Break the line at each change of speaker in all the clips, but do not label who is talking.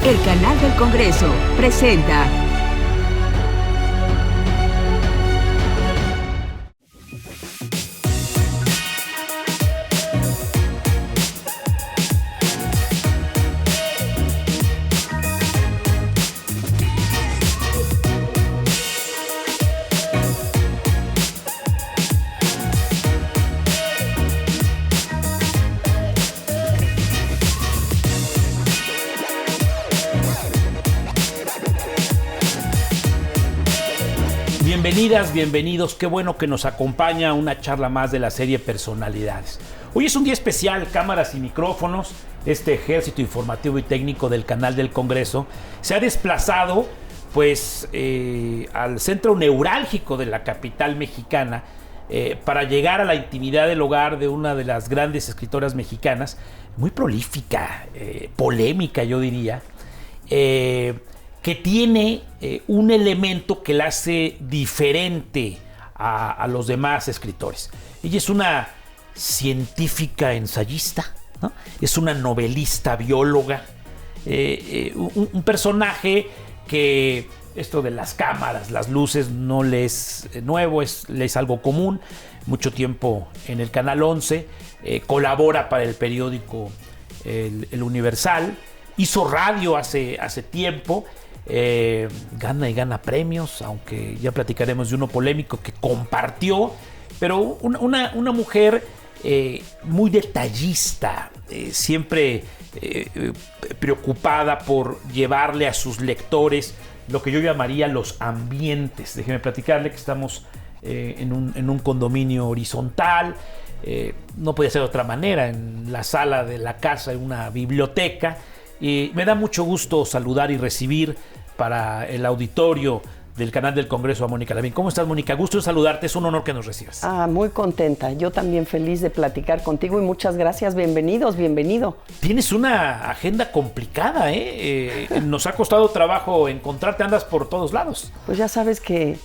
El Canal del Congreso presenta
Bienvenidas, bienvenidos, qué bueno que nos acompaña una charla más de la serie Personalidades. Hoy es un día especial, cámaras y micrófonos. Este ejército informativo y técnico del Canal del Congreso se ha desplazado pues al centro neurálgico de la capital mexicana para llegar a la intimidad del hogar de una de las grandes escritoras mexicanas, muy prolífica, polémica yo diría, que tiene un elemento que la hace diferente a los demás escritores. Ella es una científica ensayista, ¿no? Es una novelista bióloga, un personaje que esto de las cámaras, las luces no le es nuevo, le es algo común. Mucho tiempo en el Canal 11, colabora para el periódico El Universal, hizo radio hace tiempo. Gana y gana premios, aunque ya platicaremos de uno polémico que compartió, pero una mujer muy detallista, siempre preocupada por llevarle a sus lectores lo que yo llamaría los ambientes. Déjeme platicarle que estamos en un condominio horizontal, no podía ser de otra manera, en la sala de la casa hay una biblioteca. Y me da mucho gusto saludar y recibir para el auditorio del Canal del Congreso a Mónica Lavín. ¿Cómo estás, Mónica? Gusto en saludarte, es un honor que nos recibas.
Muy contenta, yo también feliz de platicar contigo y muchas gracias, bienvenido.
Tienes una agenda complicada, nos ha costado trabajo encontrarte, andas por todos lados.
Pues ya sabes que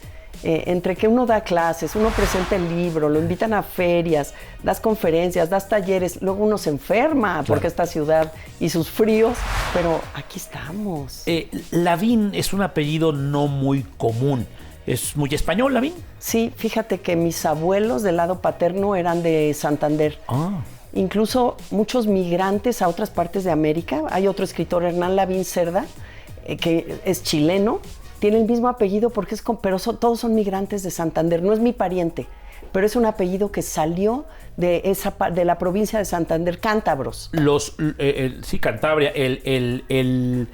entre que uno da clases, uno presenta el libro, lo invitan a ferias, das conferencias, das talleres, luego uno se enferma, claro, porque esta ciudad y sus fríos, pero aquí estamos.
Lavín es un apellido no muy común. ¿Es muy español, Lavín?
Sí, fíjate que mis abuelos del lado paterno eran de Santander. Incluso muchos migrantes a otras partes de América. Hay otro escritor, Hernán Lavín Cerda, que es chileno. Tiene el mismo apellido porque todos son migrantes de Santander. No es mi pariente, pero es un apellido que salió de la provincia de Santander, cántabros.
Sí, Cantabria. El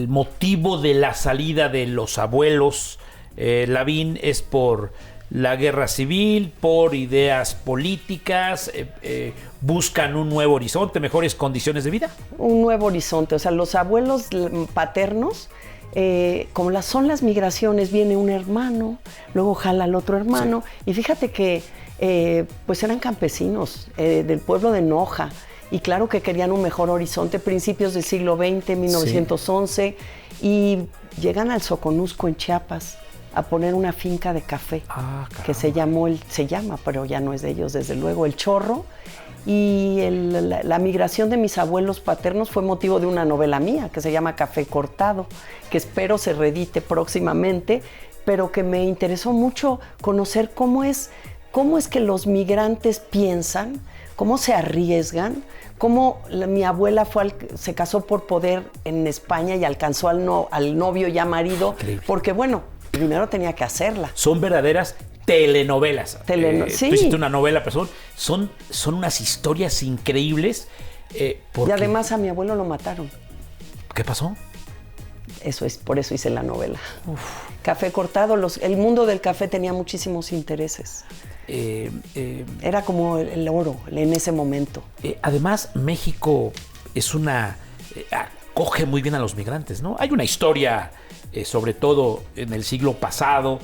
motivo de la salida de los abuelos Lavín es por la guerra civil, por ideas políticas, buscan un nuevo horizonte, mejores condiciones de vida. Un
nuevo horizonte, o sea, los abuelos paternos, como son las migraciones, viene un hermano, luego jala al otro hermano, sí. Y fíjate que pues eran campesinos del pueblo de Noja, y claro que querían un mejor horizonte, principios del siglo XX, 1911, sí. Y llegan al Soconusco en Chiapas a poner una finca de café, que se llama, pero ya no es de ellos, desde luego, El Chorro. Y la migración de mis abuelos paternos fue motivo de una novela mía que se llama Café Cortado, que espero se reedite próximamente, pero que me interesó mucho conocer cómo es que los migrantes piensan, cómo se arriesgan, cómo mi abuela se casó por poder en España y alcanzó al novio ya marido, porque bueno, primero tenía que hacerla.
Son verdaderas telenovelas.
Sí.
Tú hiciste una novela, pero son unas historias increíbles.
Y además a mi abuelo lo mataron.
¿Qué pasó?
Por eso hice la novela. Café Cortado, el mundo del café tenía muchísimos intereses. Era como el oro en ese momento.
Además, México acoge muy bien a los migrantes, ¿no? Hay una historia, sobre todo en el siglo pasado,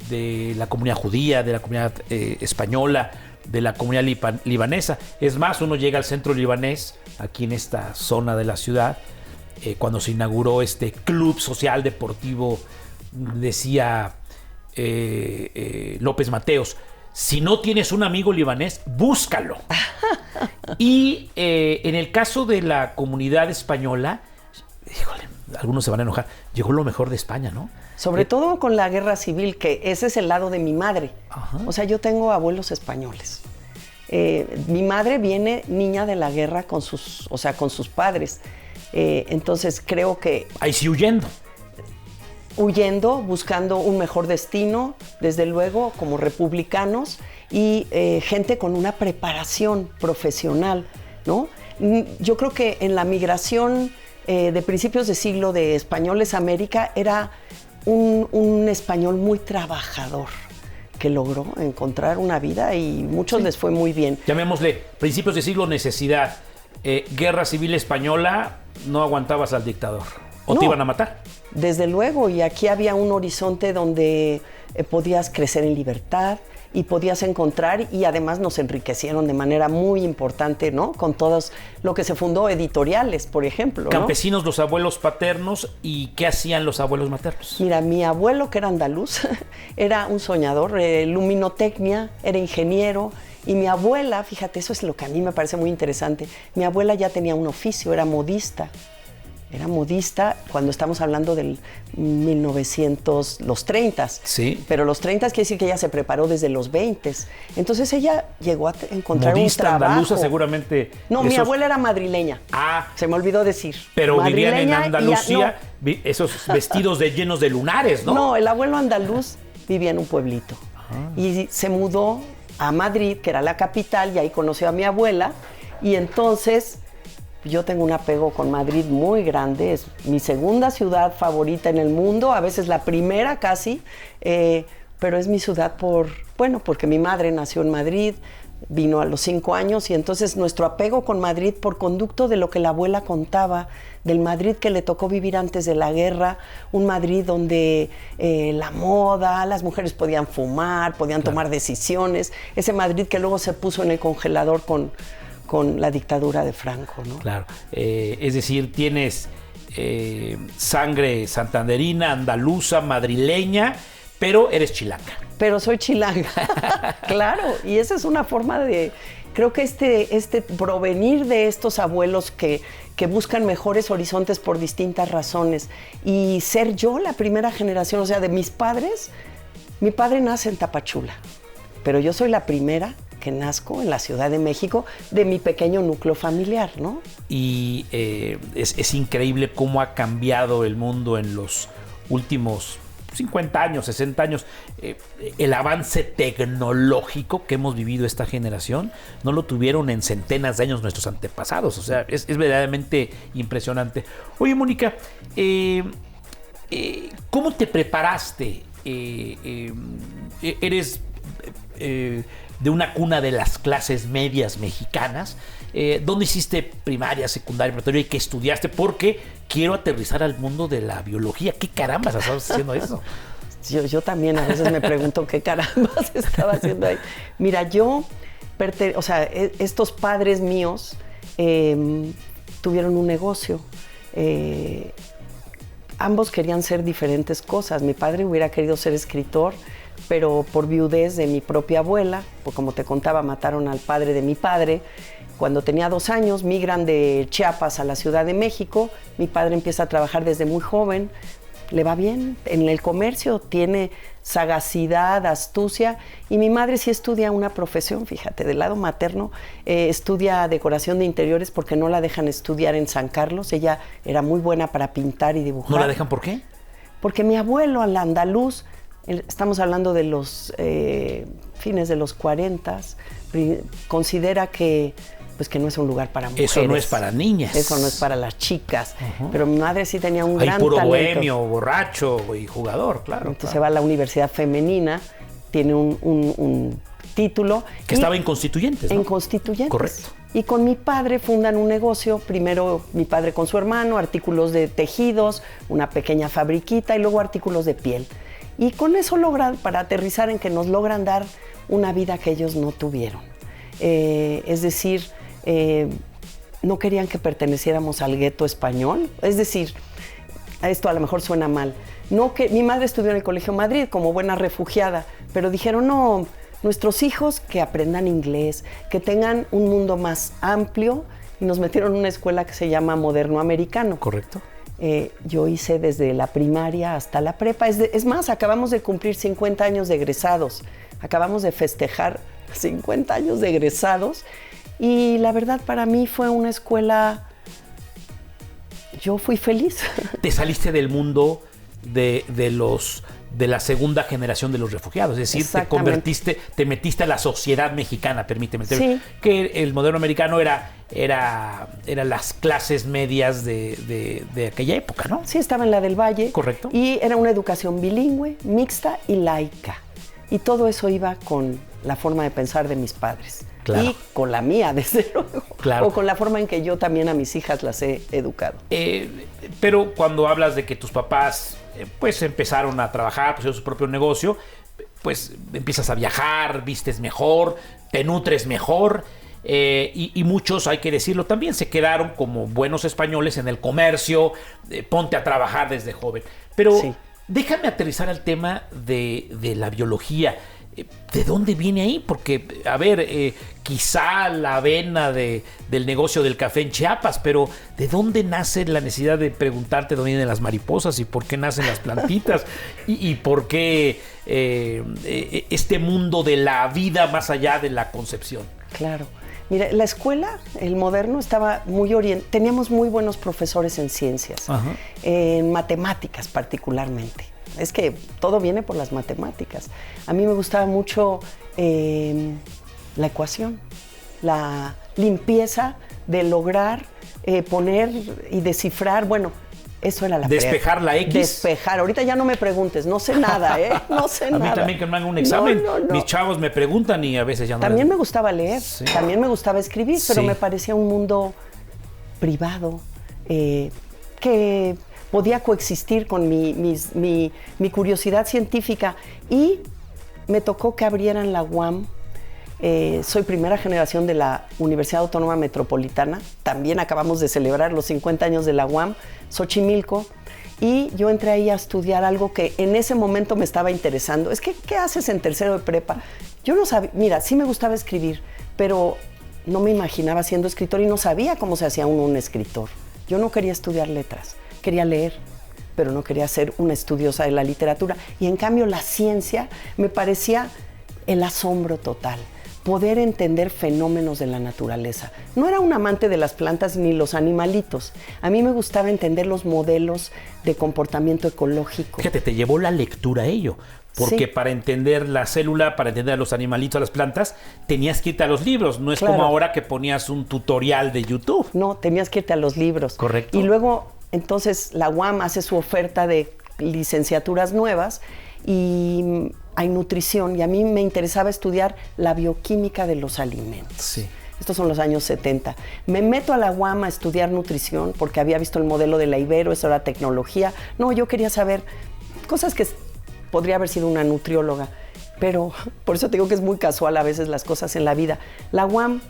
de la comunidad judía, de la comunidad española, de la comunidad libanesa. Es más, uno llega al centro libanés, aquí en esta zona de la ciudad, cuando se inauguró este club social deportivo, decía López Mateos, si no tienes un amigo libanés, búscalo. Y en el caso de la comunidad española, híjole, algunos se van a enojar, llegó lo mejor de España, ¿no?
Sobre todo con la guerra civil, que ese es el lado de mi madre.
Ajá.
O sea, yo tengo abuelos españoles. Mi madre viene niña de la guerra con sus padres. Entonces creo que...
Ahí sí huyendo.
Huyendo, buscando un mejor destino, desde luego, como republicanos, y gente con una preparación profesional, ¿no? Yo creo que en la migración de principios de siglo de españoles a América era un español muy trabajador que logró encontrar una vida y muchos les fue muy bien.
Llamémosle principios de siglo, necesidad. Guerra civil española, no aguantabas al dictador. ¿O
No.
te iban a matar?
Desde luego, y aquí había un horizonte donde podías crecer en libertad y podías encontrar, y además nos enriquecieron de manera muy importante, ¿no? Con todos lo que se fundó, editoriales, por ejemplo, ¿no?
Campesinos, los abuelos paternos, ¿y qué hacían los abuelos maternos?
Mira, mi abuelo, que era andaluz, era un soñador, luminotecnia, era ingeniero, y mi abuela, fíjate, eso es lo que a mí me parece muy interesante, mi abuela ya tenía un oficio, era modista. Era modista cuando estamos hablando del 1900, los 30.
Sí.
Pero los 30 quiere decir que ella se preparó desde los 20. Entonces ella llegó a encontrar
Modista,
un trabajo.
andaluza, seguramente.
No, mi abuela era madrileña.
Ah.
Se me olvidó decir.
Pero vivían en
Madrileña
Andalucía, esos vestidos llenos de lunares, ¿no?
No, el abuelo andaluz vivía en un pueblito. Y se mudó a Madrid, que era la capital, y ahí conoció a mi abuela. Y entonces... Yo tengo un apego con Madrid muy grande, es mi segunda ciudad favorita en el mundo, a veces la primera casi, pero es mi ciudad porque mi madre nació en Madrid, vino a los 5 años y entonces nuestro apego con Madrid por conducto de lo que la abuela contaba, del Madrid que le tocó vivir antes de la guerra, un Madrid donde la moda, las mujeres podían fumar, podían tomar decisiones, ese Madrid que luego se puso en el congelador con la dictadura de Franco, ¿no?
Claro, es decir, tienes sangre santanderina, andaluza, madrileña, pero eres chilanga.
Pero soy chilanga, claro, y esa es una forma de... Creo que este provenir de estos abuelos que buscan mejores horizontes por distintas razones y ser yo la primera generación, o sea, de mis padres, mi padre nace en Tapachula, pero yo soy la primera que nazco en la Ciudad de México de mi pequeño núcleo familiar, ¿no?
Y es increíble cómo ha cambiado el mundo en los últimos 50 años, 60 años. El avance tecnológico que hemos vivido esta generación no lo tuvieron en centenas de años nuestros antepasados. O sea, es verdaderamente impresionante. Oye, Mónica, ¿cómo te preparaste? Eres... de una cuna de las clases medias mexicanas. ¿Dónde hiciste primaria, secundaria, preparatoria y qué estudiaste? Porque quiero aterrizar al mundo de la biología. ¿Qué carambas estabas haciendo eso?
Yo también a veces me pregunto qué carambas estaba haciendo ahí. Mira, estos padres míos tuvieron un negocio. Ambos querían ser diferentes cosas. Mi padre hubiera querido ser escritor, pero por viudez de mi propia abuela, pues como te contaba, mataron al padre de mi padre. Cuando tenía 2 años, migran de Chiapas a la Ciudad de México. Mi padre empieza a trabajar desde muy joven. Le va bien en el comercio, tiene sagacidad, astucia. Y mi madre sí estudia una profesión, fíjate, del lado materno. Estudia decoración de interiores porque no la dejan estudiar en San Carlos. Ella era muy buena para pintar y dibujar.
¿No la dejan por qué?
Porque mi abuelo, al andaluz, estamos hablando de los fines de los 40, considera que no es un lugar para mujeres.
Eso no es para niñas.
Eso no es para las chicas. Pero mi madre sí tenía un gran
puro
talento.
bohemio, borracho y jugador, claro.
Entonces
claro.
va a la universidad femenina, tiene un título.
Que estaba en Constituyentes, ¿no?
En Constituyentes.
Correcto.
Y con mi padre fundan un negocio, primero mi padre con su hermano, artículos de tejidos, una pequeña fabriquita y luego artículos de piel. Y con eso logran, para aterrizar en que nos logran dar una vida que ellos no tuvieron. Es decir, no querían que perteneciéramos al gueto español. Es decir, esto a lo mejor suena mal. Mi madre estudió en el Colegio Madrid como buena refugiada, pero dijeron, no, nuestros hijos que aprendan inglés, que tengan un mundo más amplio, y nos metieron en una escuela que se llama Moderno Americano.
Correcto.
Yo hice desde la primaria hasta la prepa. Es más, acabamos de cumplir 50 años de egresados. Acabamos de festejar 50 años de egresados. Y la verdad, para mí fue una escuela... Yo fui feliz.
Te saliste del mundo de la segunda generación de los refugiados, es decir, te metiste a la sociedad mexicana, permíteme,
sí.
Que el modelo americano era las clases medias de aquella época, ¿no?
Sí, estaba en la del Valle.
Correcto.
Y era una educación bilingüe, mixta y laica. Y todo eso iba con la forma de pensar de mis padres.
Claro.
Y con la mía, desde luego.
Claro.
O con la forma en que yo también a mis hijas las he educado.
Pero cuando hablas de que tus papás pues empezaron a trabajar, pusieron su propio negocio, pues empiezas a viajar, vistes mejor, te nutres mejor, y muchos, hay que decirlo también, se quedaron como buenos españoles en el comercio, ponte a trabajar desde joven. Pero sí. Déjame aterrizar al tema de la biología. ¿De dónde viene ahí? Porque, a ver, quizá la vena del negocio del café en Chiapas, pero ¿de dónde nace la necesidad de preguntarte dónde vienen las mariposas y por qué nacen las plantitas? y por qué este mundo de la vida más allá de la concepción.
Claro. Mira, la escuela, el moderno, estaba muy orientada. Teníamos muy buenos profesores en ciencias, en matemáticas particularmente. Es que todo viene por las matemáticas. A mí me gustaba mucho la ecuación, la limpieza de lograr poner y descifrar, bueno, eso era la
despejar la X.
Despejar. Ahorita ya no me preguntes, no sé nada, no sé nada.
A mí también que me hagan un examen,
no.
mis chavos me preguntan y a veces ya no.
También me gustaba leer,
sí.
También me gustaba escribir, pero
sí.
Me parecía un mundo privado, que podía coexistir con mi curiosidad científica, y me tocó que abrieran la UAM. Soy primera generación de la Universidad Autónoma Metropolitana, también acabamos de celebrar los 50 años de la UAM, Xochimilco, y yo entré ahí a estudiar algo que en ese momento me estaba interesando. Es que, ¿qué haces en tercero de prepa? Yo no sabía, mira, sí me gustaba escribir, pero no me imaginaba siendo escritor y no sabía cómo se hacía un escritor. Yo no quería estudiar letras. Quería leer, pero no quería ser una estudiosa de la literatura. Y en cambio la ciencia me parecía el asombro total, poder entender fenómenos de la naturaleza. No era un amante de las plantas ni los animalitos. A mí me gustaba entender los modelos de comportamiento ecológico.
Fíjate, te llevó la lectura a ello. Porque sí. Para entender la célula, para entender a los animalitos, a las plantas, tenías que irte a los libros. No es como ahora que ponías un tutorial de YouTube.
No, tenías que irte a los libros.
Correcto.
Y luego, entonces, la UAM hace su oferta de licenciaturas nuevas y hay nutrición. Y a mí me interesaba estudiar la bioquímica de los alimentos.
Sí.
Estos son los años 70. Me meto a la UAM a estudiar nutrición porque había visto el modelo de la Ibero, eso era tecnología. No, yo quería saber cosas que podría haber sido una nutrióloga, pero por eso te digo que es muy casual a veces las cosas en la vida. La UAM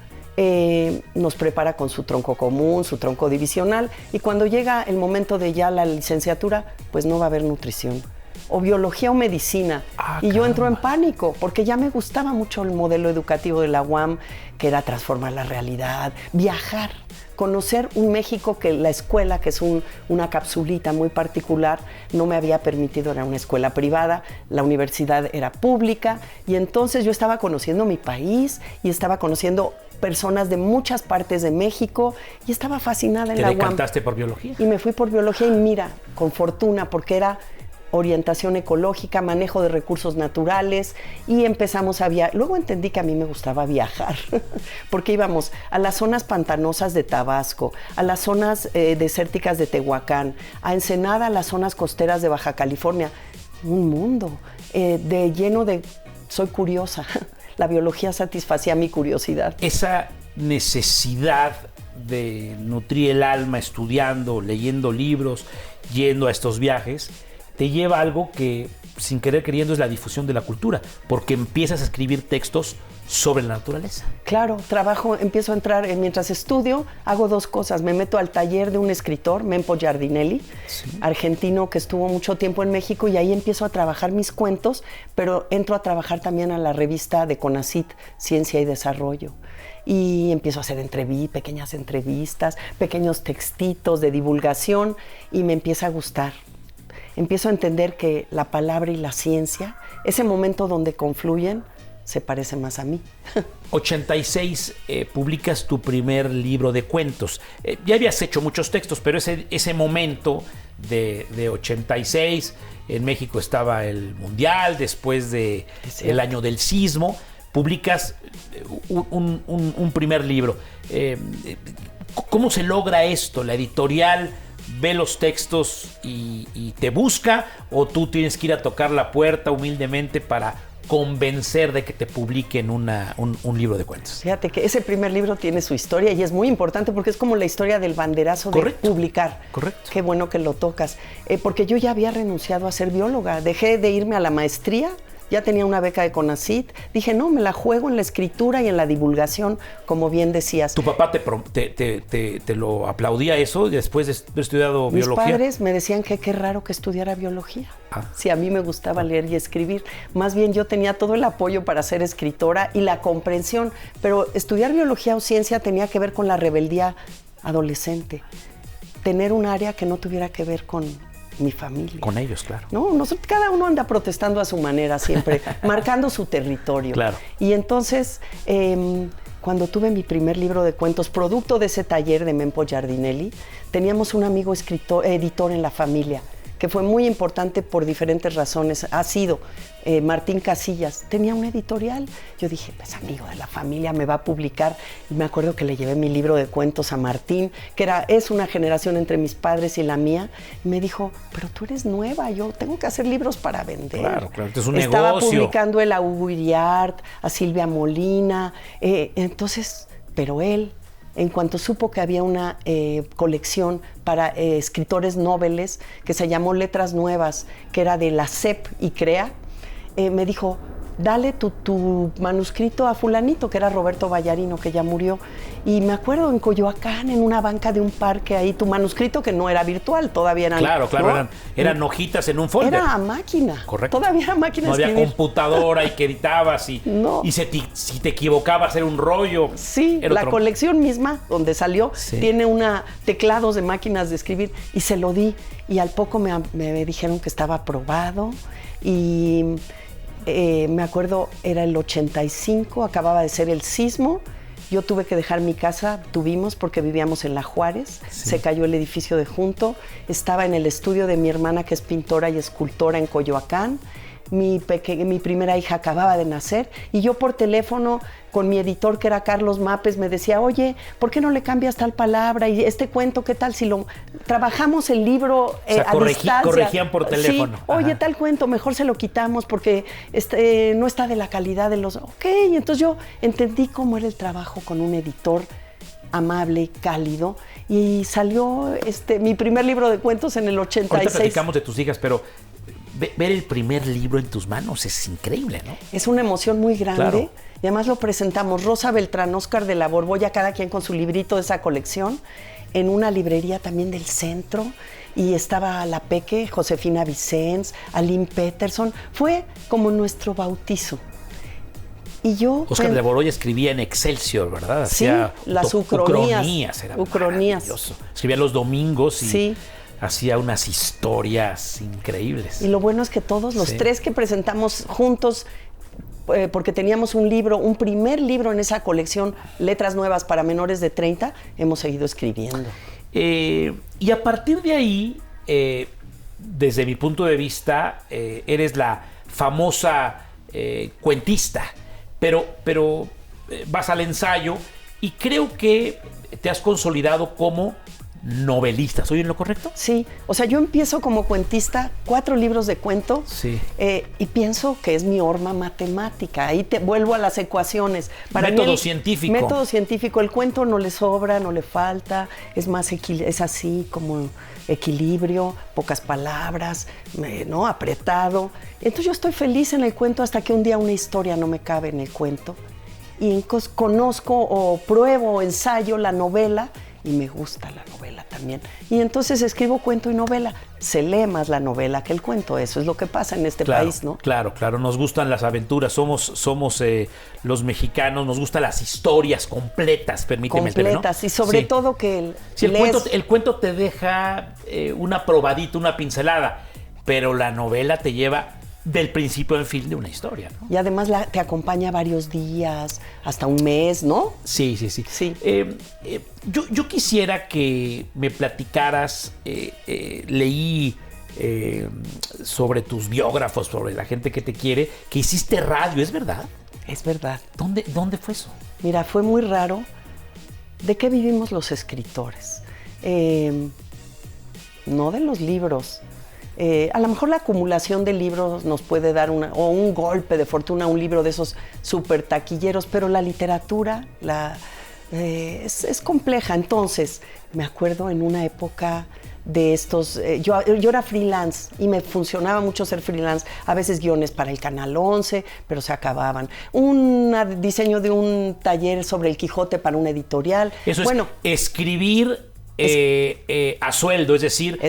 nos prepara con su tronco común, su tronco divisional, y cuando llega el momento de ya la licenciatura, pues no va a haber nutrición, o biología o medicina. Y yo entro en pánico, porque ya me gustaba mucho el modelo educativo de la UAM, que era transformar la realidad, viajar, conocer un México que la escuela, que es una capsulita muy particular, no me había permitido. Era una escuela privada, la universidad era pública, y entonces yo estaba conociendo mi país y estaba conociendo personas de muchas partes de México y estaba fascinada en la UAM.
¿Te decantaste por biología?
Y me fui por biología, y mira, con fortuna, porque era orientación ecológica, manejo de recursos naturales, y empezamos a viajar. Luego entendí que a mí me gustaba viajar, porque íbamos a las zonas pantanosas de Tabasco, a las zonas desérticas de Tehuacán, a Ensenada, a las zonas costeras de Baja California. Un mundo lleno de... Soy curiosa. La biología satisfacía mi curiosidad.
Esa necesidad de nutrir el alma estudiando, leyendo libros, yendo a estos viajes, te lleva a algo que, sin querer queriendo, es la difusión de la cultura, porque empiezas a escribir textos sobre la naturaleza.
Claro, empiezo a entrar, mientras estudio, hago dos cosas. Me meto al taller de un escritor, Mempo Giardinelli, sí, argentino, que estuvo mucho tiempo en México, y ahí empiezo a trabajar mis cuentos, pero entro a trabajar también a la revista de CONACYT, Ciencia y Desarrollo. y empiezo a hacer pequeñas entrevistas, pequeños textitos de divulgación y me empieza a gustar. Empiezo a entender que la palabra y la ciencia, ese momento donde confluyen, se parece más a mí.
86 publicas tu primer libro de cuentos. Ya habías hecho muchos textos, pero ese momento de 86, en México estaba el Mundial, después del año del sismo, publicas un primer libro. ¿Cómo se logra esto? ¿La editorial ve los textos y te busca, o tú tienes que ir a tocar la puerta humildemente para convencer de que te publiquen un libro de cuentos?
Fíjate que ese primer libro tiene su historia y es muy importante porque es como la historia del banderazo de publicar.
Correcto.
Qué bueno que lo tocas. Porque yo ya había renunciado a ser bióloga. Dejé de irme a la maestría, ya tenía una beca de CONACYT. Dije, no, me la juego en la escritura y en la divulgación, como bien decías.
¿Tu papá te lo aplaudía eso después de haber estudiado biología?
Mis padres me decían que qué raro que estudiara biología. Si a mí me gustaba leer y escribir. Más bien yo tenía todo el apoyo para ser escritora y la comprensión, pero estudiar biología o ciencia tenía que ver con la rebeldía adolescente. Tener un área que no tuviera que ver con mi familia.
Con ellos, claro.
No, cada uno anda protestando a su manera siempre, marcando su territorio.
Claro.
Y entonces, cuando tuve mi primer libro de cuentos, producto de ese taller de Mempo Giardinelli, teníamos un amigo editor en la familia, que fue muy importante por diferentes razones. Ha sido Martín Casillas. Tenía una editorial. Yo dije, pues amigo de la familia, me va a publicar. Y me acuerdo que le llevé mi libro de cuentos a Martín, que es una generación entre mis padres y la mía. Y me dijo, pero tú eres nueva, yo tengo que hacer libros para vender.
Claro, es un
Estaba
negocio.
publicando él a Hugo Iriart, a Silvia Molina. Entonces, pero él, en cuanto supo que había una colección para escritores noveles que se llamó Letras Nuevas, que era de la CEP y CREA, me dijo, dale tu manuscrito a fulanito, que era Roberto Vallarino, que ya murió. Y me acuerdo en Coyoacán, en una banca de un parque ahí, tu manuscrito, que no era virtual, todavía eran...
Claro,
¿no?
eran hojitas en un folder.
Era a máquina.
Correcto.
Todavía era máquina
no
de escribir.
había computadora y que editabas
No.
y si te equivocabas era un rollo.
Sí, la colección misma donde salió tiene teclados de máquinas de escribir y se lo di. Y al poco me dijeron que estaba aprobado y me acuerdo, era el 85, acababa de ser el sismo. Yo tuve que dejar mi casa, porque vivíamos en La Juárez, se cayó el edificio de junto, estaba en el estudio de mi hermana que es pintora y escultora en Coyoacán, mi primera hija acababa de nacer y yo por teléfono con mi editor que era Carlos Mapes me decía, oye, ¿por qué no le cambias tal palabra? Y este cuento, ¿qué tal si lo trabajamos el libro a distancia?
Corregían por teléfono.
Sí, oye, tal cuento, mejor se lo quitamos porque no está de la calidad de los... Ok, entonces yo entendí cómo era el trabajo con un editor amable, cálido, y salió mi primer libro de cuentos en el 86.
Ahorita platicamos de tus hijas, pero ver el primer libro en tus manos es increíble, ¿no?
Es una emoción muy grande.
Claro.
Y además lo presentamos Rosa Beltrán, Óscar de la Borbolla, cada quien con su librito de esa colección, en una librería también del centro. Y estaba la Peque, Josefina Vicens, Aline Peterson. Fue como nuestro bautizo. Y yo...
Óscar de la Borbolla escribía en Excelsior, ¿verdad?
Hacía las ucronías.
Era
ucronías.
Maravilloso. Escribía los domingos y...
Sí.
Hacía unas historias increíbles.
Y lo bueno es que todos los tres que presentamos juntos, porque teníamos un primer libro en esa colección, Letras Nuevas para menores de 30, hemos seguido escribiendo.
Y a partir de ahí, desde mi punto de vista, eres la famosa cuentista, pero vas al ensayo y creo que te has consolidado como novelista. ¿Soy en lo correcto?
Sí, o sea, yo empiezo como cuentista, 4 libros de cuento, y pienso que es mi horma matemática. Ahí te vuelvo a las ecuaciones.
Método científico.
Método científico. El cuento no le sobra, no le falta, es más es así como equilibrio, pocas palabras, ¿no? Apretado. Entonces yo estoy feliz en el cuento hasta que un día una historia no me cabe en el cuento y conozco o pruebo o ensayo la novela. y me gusta la novela también. Y entonces escribo cuento y novela. Se lee más la novela que el cuento. Eso es lo que pasa en este país, ¿no?
Claro. Nos gustan las aventuras. Somos los mexicanos, nos gustan las historias completas, permíteme.
Completas, ¿no? Y sobre todo que
el cuento te deja una probadita, una pincelada, pero la novela te lleva del principio al fin de una historia, ¿no?
Y además te acompaña varios días, hasta un mes, ¿no?
Sí. Yo quisiera que me platicaras, leí sobre tus biógrafos, sobre la gente que te quiere, que hiciste radio, ¿es verdad?
Es verdad.
¿Dónde fue eso?
Mira, fue muy raro. ¿De qué vivimos los escritores? No de los libros. A lo mejor la acumulación de libros nos puede dar un golpe de fortuna, un libro de esos súper taquilleros, pero la literatura es compleja. Entonces, me acuerdo en una época de estos, yo era freelance y me funcionaba mucho ser freelance, a veces guiones para el Canal 11, pero se acababan. Un diseño de un taller sobre el Quijote para una editorial.
Eso es escribir a sueldo, es decir,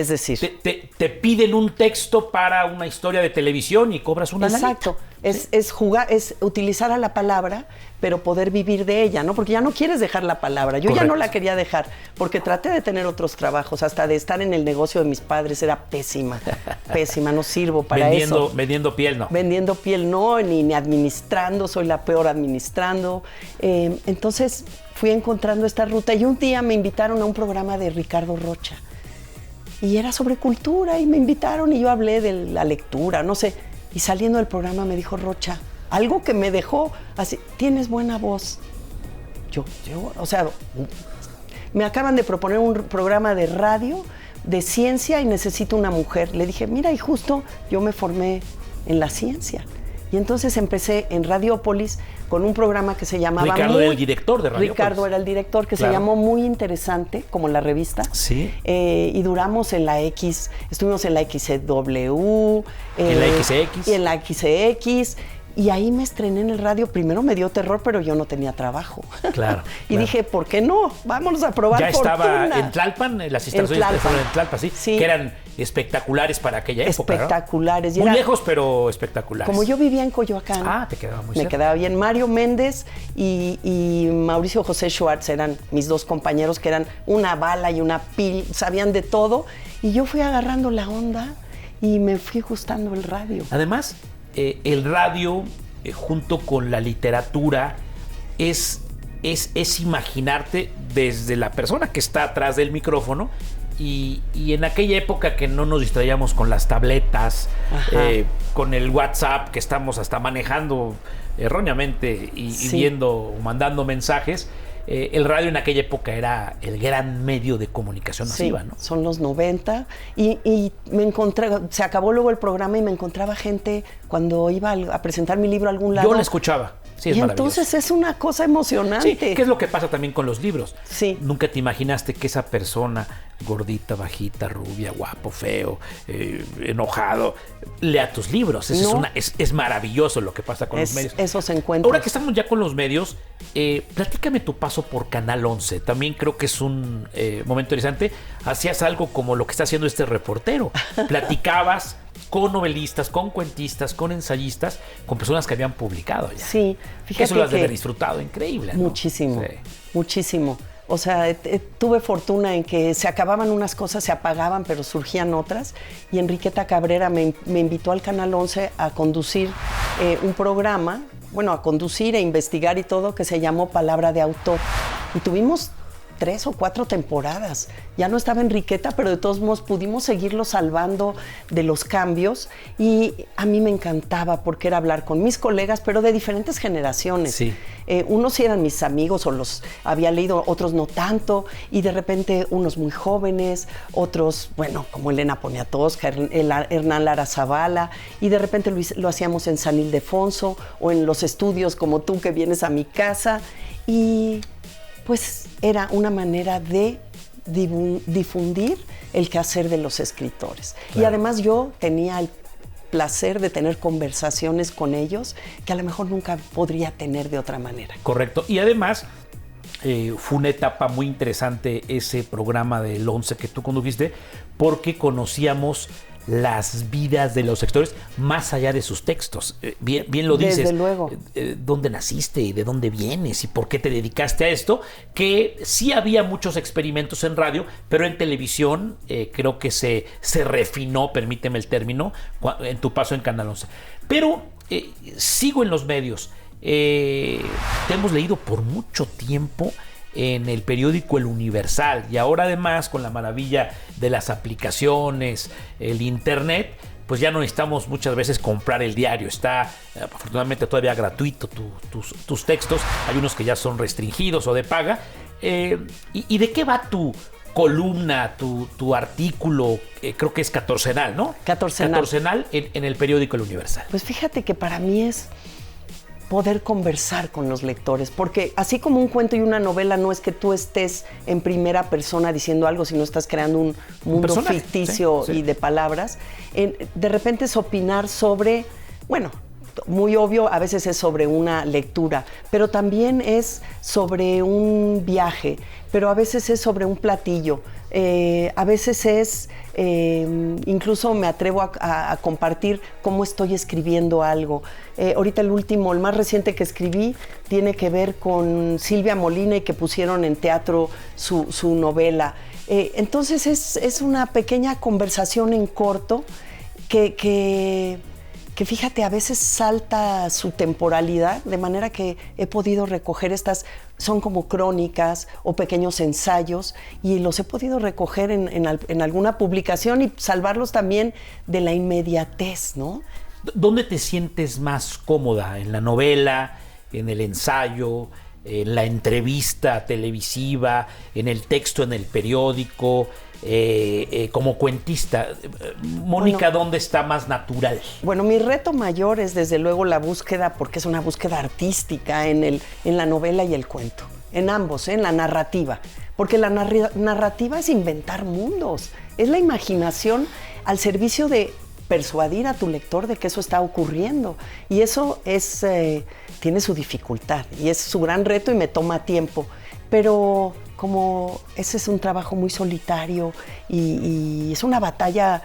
te piden un texto para una historia de televisión y cobras una lanita.
Exacto, es utilizar a la palabra, pero poder vivir de ella, ¿no? Porque ya no quieres dejar la palabra. Yo ya no la quería dejar, porque traté de tener otros trabajos, hasta de estar en el negocio de mis padres, era pésima, no sirvo para eso.
Vendiendo piel, no.
Vendiendo piel, no, ni administrando, soy la peor administrando. Entonces fui encontrando esta ruta y un día me invitaron a un programa de Ricardo Rocha. Y era sobre cultura y me invitaron y yo hablé de la lectura, no sé. Y saliendo del programa me dijo Rocha, algo que me dejó así, tienes buena voz. O sea, me acaban de proponer un programa de radio de ciencia y necesito una mujer. Le dije, mira, y justo yo me formé en la ciencia. Y entonces empecé en Radiópolis con un programa que se llamaba...
Ricardo era el director de Radiópolis.
Ricardo era el director, que se llamó Muy Interesante, como la revista.
Sí.
Y duramos en la X, estuvimos en la XW.
En la XCX.
Y en la XCX. Y ahí me estrené en el radio. Primero me dio terror, pero yo no tenía trabajo.
Claro.
Y dije, ¿por qué no? Vámonos a probar fortuna.
Ya estaba en Tlalpan, las instalaciones estaban en Tlalpan, ¿sí? Que eran espectaculares para aquella época,
espectaculares.
¿no? Muy lejos, pero espectaculares.
Como yo vivía en Coyoacán.
Te quedaba muy cerca.
Me quedaba bien. Mario Méndez y Mauricio José Schwartz eran mis dos compañeros, que eran una bala y una pil, sabían de todo. Y yo fui agarrando la onda y me fui gustando el radio.
Además, el radio, junto con la literatura, es imaginarte desde la persona que está atrás del micrófono y en aquella época que no nos distraíamos con las tabletas, con el WhatsApp que estamos hasta manejando erróneamente y viendo o mandando mensajes. El radio en aquella época era el gran medio de comunicación masiva, ¿no?
Son los 90 y me encontré, se acabó luego el programa y me encontraba gente cuando iba a presentar mi libro a algún lado.
Yo la escuchaba. Sí, es
y
maravilloso.
Entonces es una cosa emocionante.
Sí, ¿qué es lo que pasa también con los libros?
Sí.
Nunca te imaginaste que esa persona, gordita, bajita, rubia, guapo, feo, enojado, lea tus libros. Es maravilloso lo que pasa con los medios.
Esos encuentros.
Ahora que estamos ya con los medios, platícame tu paso por Canal 11. También creo que es un momento interesante. Hacías algo como lo que está haciendo este reportero. Platicabas con novelistas, con cuentistas, con ensayistas, con personas que habían publicado ya.
Sí, fíjate
eso lo has de haber disfrutado, increíble, ¿no?
Muchísimo, muchísimo. O sea, tuve fortuna en que se acababan unas cosas, se apagaban, pero surgían otras. Y Enriqueta Cabrera me invitó al Canal 11 a conducir un programa, a conducir e investigar y todo, que se llamó Palabra de Autor. Y tuvimos 3 o 4 temporadas. Ya no estaba Enriqueta, pero de todos modos pudimos seguirlo salvando de los cambios y a mí me encantaba porque era hablar con mis colegas, pero de diferentes generaciones.
Sí.
Unos sí eran mis amigos o los había leído, otros no tanto, y de repente unos muy jóvenes, otros, como Elena Poniatowska, Hernán Lara Zavala, y de repente lo hacíamos en San Ildefonso o en los estudios como tú que vienes a mi casa y pues era una manera de difundir el quehacer de los escritores. Claro. Y además yo tenía el placer de tener conversaciones con ellos que a lo mejor nunca podría tener de otra manera.
Correcto. Y además, fue una etapa muy interesante ese programa del 11 que tú condujiste, porque conocíamos las vidas de los actores más allá de sus textos. Bien lo dices.
Desde luego.
¿Dónde naciste y de dónde vienes y por qué te dedicaste a esto? Que sí había muchos experimentos en radio, pero en televisión creo que se refinó, permíteme el término, en tu paso en Canal 11. Pero sigo en los medios. Te hemos leído por mucho tiempo en el periódico El Universal, y ahora además con la maravilla de las aplicaciones, el internet, pues ya no necesitamos muchas veces comprar el diario. Está afortunadamente todavía gratuito tus textos. Hay unos que ya son restringidos o de paga. ¿Y de qué va tu columna, tu artículo? Creo que es catorcenal, ¿no? Catorcenal en el periódico El Universal.
Pues fíjate que para mí es poder conversar con los lectores, porque así como un cuento y una novela no es que tú estés en primera persona diciendo algo, sino estás creando un mundo ficticio y de palabras. De repente es opinar sobre, bueno, muy obvio, a veces es sobre una lectura, pero también es sobre un viaje, pero a veces es sobre un platillo, a veces es, incluso me atrevo a compartir cómo estoy escribiendo algo. Ahorita el más reciente que escribí tiene que ver con Silvia Molina y que pusieron en teatro su novela. Entonces es una pequeña conversación en corto que fíjate, a veces salta su temporalidad, de manera que he podido recoger son como crónicas o pequeños ensayos, y los he podido recoger en alguna publicación y salvarlos también de la inmediatez, ¿no?
¿Dónde te sientes más cómoda? ¿En la novela, en el ensayo, en la entrevista televisiva, en el texto en el periódico, como cuentista? Mónica, ¿dónde está más natural?
Bueno, mi reto mayor es desde luego la búsqueda, porque es una búsqueda artística en la novela y el cuento, en ambos, en la narrativa, porque la narrativa es inventar mundos, es la imaginación al servicio de persuadir a tu lector de que eso está ocurriendo, y eso tiene su dificultad y es su gran reto y me toma tiempo, pero como ese es un trabajo muy solitario y es una batalla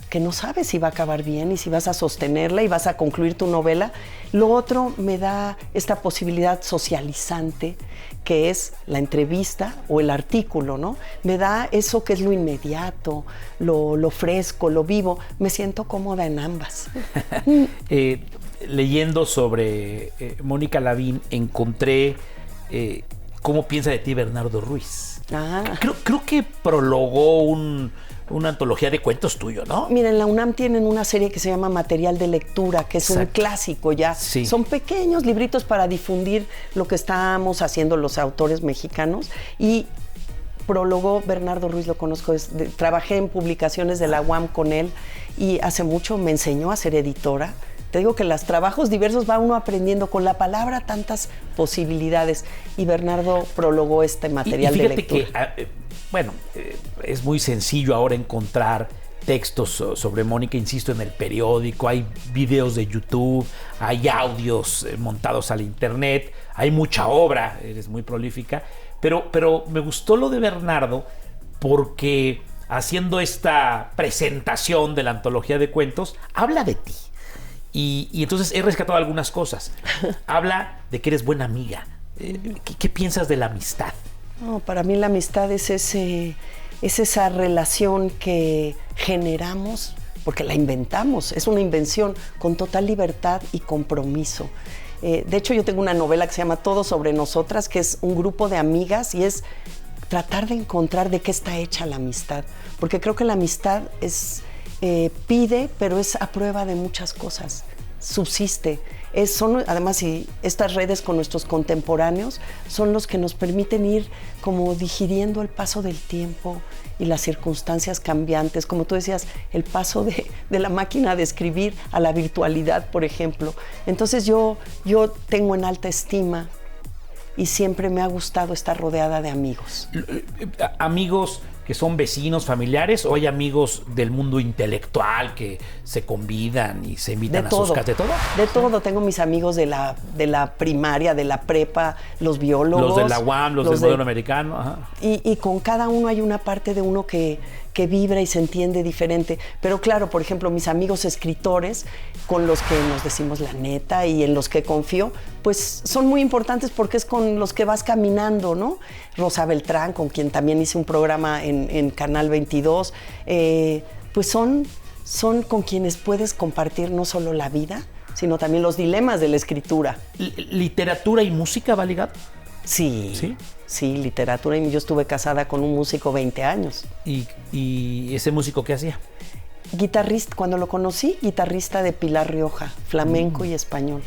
que no sabes si va a acabar bien y si vas a sostenerla y vas a concluir tu novela. Lo otro me da esta posibilidad socializante que es la entrevista o el artículo, ¿no? Me da eso que es lo inmediato, lo fresco, lo vivo. Me siento cómoda en ambas.
Leyendo sobre Mónica Lavín, encontré cómo piensa de ti Bernardo Ruiz. Creo que prologó una antología de cuentos tuyo, ¿no?
Mira, en la UNAM tienen una serie que se llama Material de Lectura, que es un clásico ya.
Sí.
Son pequeños libritos para difundir lo que estamos haciendo los autores mexicanos, y prologó Bernardo Ruiz, lo conozco, trabajé en publicaciones de la UAM con él y hace mucho me enseñó a ser editora. Te digo que los trabajos diversos va uno aprendiendo con la palabra tantas posibilidades, y Bernardo prologó este material de lectura.
Es muy sencillo ahora encontrar textos sobre Mónica, insisto, en el periódico, hay videos de YouTube, hay audios montados al internet, hay mucha obra, eres muy prolífica, pero me gustó lo de Bernardo porque haciendo esta presentación de la antología de cuentos, habla de ti. Y entonces he rescatado algunas cosas. Habla de que eres buena amiga. ¿Qué piensas de la amistad?
No, para mí la amistad es esa relación que generamos, porque la inventamos, es una invención con total libertad y compromiso. De hecho, yo tengo una novela que se llama Todo sobre nosotras, que es un grupo de amigas y es tratar de encontrar de qué está hecha la amistad, porque creo que la amistad pide, pero es a prueba de muchas cosas, subsiste. Además, estas redes con nuestros contemporáneos son los que nos permiten ir como digiriendo el paso del tiempo y las circunstancias cambiantes, como tú decías, el paso de la máquina de escribir a la virtualidad, por ejemplo. Entonces yo tengo en alta estima y siempre me ha gustado estar rodeada de amigos.
Amigos que son vecinos, familiares, o hay amigos del mundo intelectual que se convidan y se invitan a sus casas? ¿De todo?
De todo. Tengo mis amigos de la primaria, de la prepa, los biólogos.
Los de la UAM, los del modelo americano. Ajá.
Y con cada uno hay una parte de uno que vibra y se entiende diferente. Pero claro, por ejemplo, mis amigos escritores, con los que nos decimos la neta y en los que confío, pues son muy importantes porque es con los que vas caminando, ¿no? Rosa Beltrán, con quien también hice un programa en Canal 22, pues son con quienes puedes compartir no solo la vida, sino también los dilemas de la escritura.
¿Literatura y música va ligado?
Sí. Sí, literatura. Y yo estuve casada con un músico 20 años.
¿Y ese músico qué hacía?
Guitarrista, cuando lo conocí, guitarrista de Pilar Rioja, flamenco y español.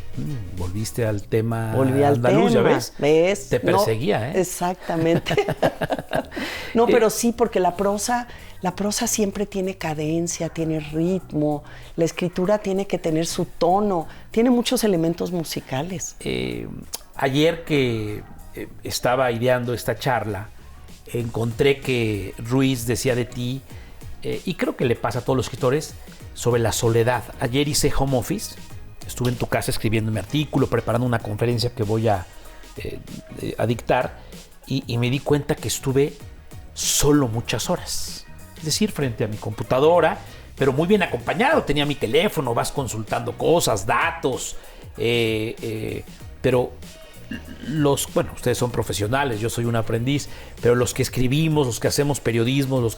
Volviste al tema
Volví al
andaluz,
tema.
¿ya ves? Te perseguía, ¿eh?
Exactamente. No, pero sí, porque la prosa siempre tiene cadencia, tiene ritmo, la escritura tiene que tener su tono, tiene muchos elementos musicales.
Ayer que estaba ideando esta charla, encontré que Ruiz decía de ti, y creo que le pasa a todos los escritores, sobre la soledad. Ayer hice home office, estuve en tu casa escribiendo mi artículo, preparando una conferencia que voy a dictar, y me di cuenta que estuve solo muchas horas. Es decir, frente a mi computadora, pero muy bien acompañado. Tenía mi teléfono, vas consultando cosas, datos, pero bueno, ustedes son profesionales, yo soy un aprendiz, pero los que escribimos, los que hacemos periodismo, los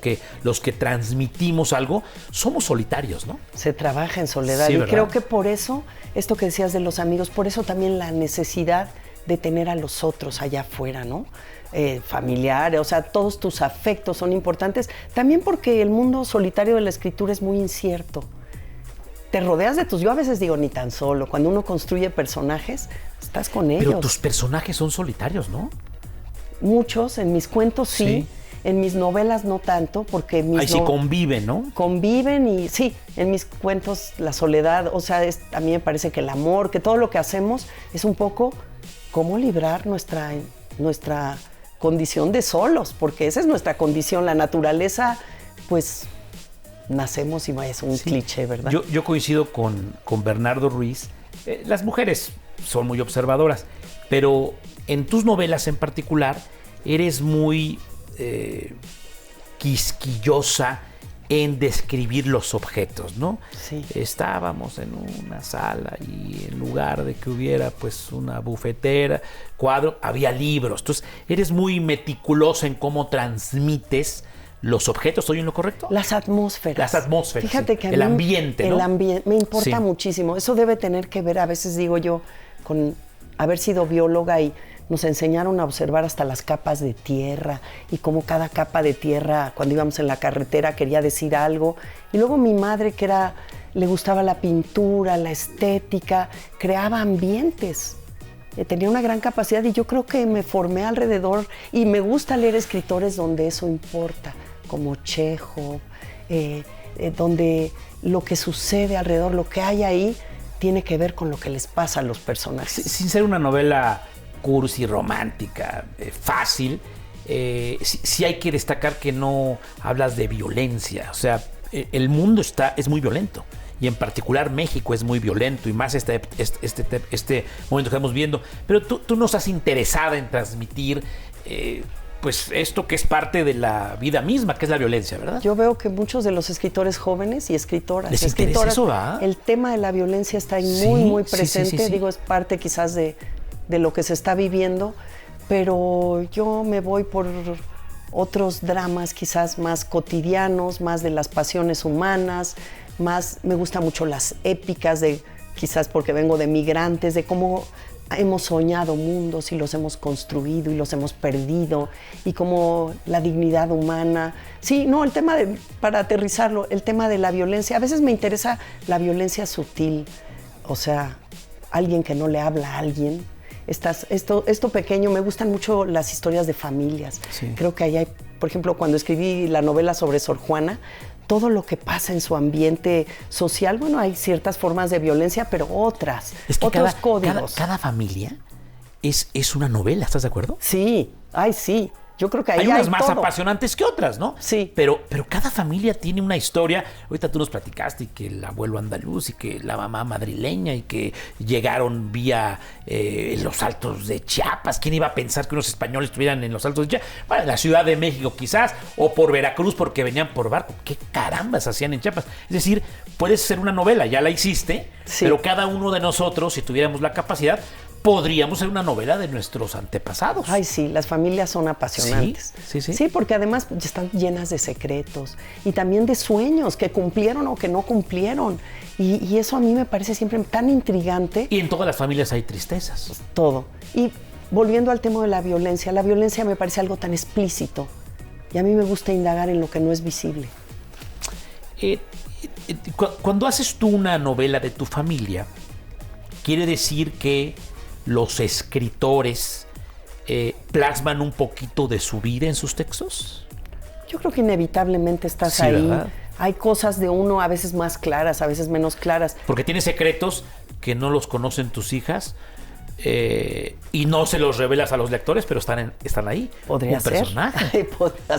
que transmitimos algo, somos solitarios, ¿no?
Se trabaja en soledad,
sí,
y
¿verdad?
creo que por eso, esto que decías de los amigos, por eso también la necesidad de tener a los otros allá afuera, ¿no? Familiares, o sea, todos tus afectos son importantes, también porque el mundo solitario de la escritura es muy incierto. Te rodeas de yo a veces digo, ni tan solo, cuando uno construye personajes, estás con ellos.
Pero tus personajes son solitarios, ¿no?
Muchos, en mis cuentos sí. En mis novelas no tanto, porque
ahí sí conviven, ¿no?
Conviven y sí, en mis cuentos la soledad, o sea, a mí me parece que el amor, que todo lo que hacemos es un poco cómo librar nuestra condición de solos, porque esa es nuestra condición, la naturaleza, pues nacemos y es un cliché, ¿verdad?
Yo coincido con Bernardo Ruiz. Las mujeres son muy observadoras, pero en tus novelas en particular eres muy quisquillosa en describir los objetos, ¿no?
Sí.
Estábamos en una sala y en lugar de que hubiera pues una bufetera, cuadro, había libros. Entonces, eres muy meticulosa en cómo transmites los objetos. ¿Estoy en lo correcto?
Las atmósferas.
Las atmósferas.
Fíjate
sí.
que
el ambiente, ¿no?
El ambiente me importa muchísimo. Eso debe tener que ver, a veces digo yo, con haber sido bióloga y nos enseñaron a observar hasta las capas de tierra y cómo cada capa de tierra, cuando íbamos en la carretera, quería decir algo. Y luego mi madre, le gustaba la pintura, la estética, creaba ambientes. Tenía una gran capacidad y yo creo que me formé alrededor y me gusta leer escritores donde eso importa, como Chekhov, donde lo que sucede alrededor, lo que hay ahí, tiene que ver con lo que les pasa a los personajes.
Sin ser una novela cursi, romántica, fácil, sí hay que destacar que no hablas de violencia. O sea, el mundo es muy violento. Y en particular México es muy violento, y más este momento que estamos viendo. Pero tú no estás interesada en transmitir pues esto que es parte de la vida misma, que es la violencia, ¿verdad?
Yo veo que muchos de los escritores jóvenes y escritoras,
¿les interesa eso, va?
El tema de la violencia está ahí muy presente. Sí. Digo, es parte quizás de lo que se está viviendo, pero yo me voy por otros dramas quizás más cotidianos, más de las pasiones humanas, más me gustan mucho las épicas, quizás porque vengo de migrantes, de cómo hemos soñado mundos y los hemos construido y los hemos perdido, y cómo la dignidad humana. Sí, no, para aterrizarlo, el tema de la violencia, a veces me interesa la violencia sutil, o sea, alguien que no le habla a alguien. Esto pequeño, me gustan mucho las historias de familias. Sí. Creo que ahí hay, por ejemplo, cuando escribí la novela sobre Sor Juana, todo lo que pasa en su ambiente social, bueno, hay ciertas formas de violencia, pero otros códigos.
Cada familia es una novela, ¿estás de acuerdo?
Sí, sí. Yo creo que ahí
hay unas
hay
más
todo.
apasionantes que otras, ¿no?
Sí.
Pero cada familia tiene una historia. Ahorita tú nos platicaste y que el abuelo andaluz y que la mamá madrileña y que llegaron vía los Altos de Chiapas. ¿Quién iba a pensar que unos españoles estuvieran en los Altos de Chiapas? Bueno, en la Ciudad de México quizás, o por Veracruz porque venían por barco. ¿Qué carambas hacían en Chiapas? Es decir, puedes ser una novela, ya la hiciste,
Sí.
pero cada uno de nosotros, si tuviéramos la capacidad, podríamos ser una novela de nuestros antepasados.
Ay, sí, las familias son apasionantes.
Sí.
Sí, porque además están llenas de secretos y también de sueños que cumplieron o que no cumplieron. Y eso a mí me parece siempre tan intrigante.
Y en todas las familias hay tristezas.
Todo. Y volviendo al tema de la violencia me parece algo tan explícito. Y a mí me gusta indagar en lo que no es visible.
Cuando haces tú una novela de tu familia, quiere decir que los escritores plasman un poquito de su vida en sus textos.
Yo creo que inevitablemente estás
Sí,
ahí.
¿verdad?
Hay cosas de uno a veces más claras, a veces menos claras.
Porque tienes secretos que no los conocen tus hijas y no se los revelas a los lectores, pero están ahí.
Podría
un
ser.
personaje.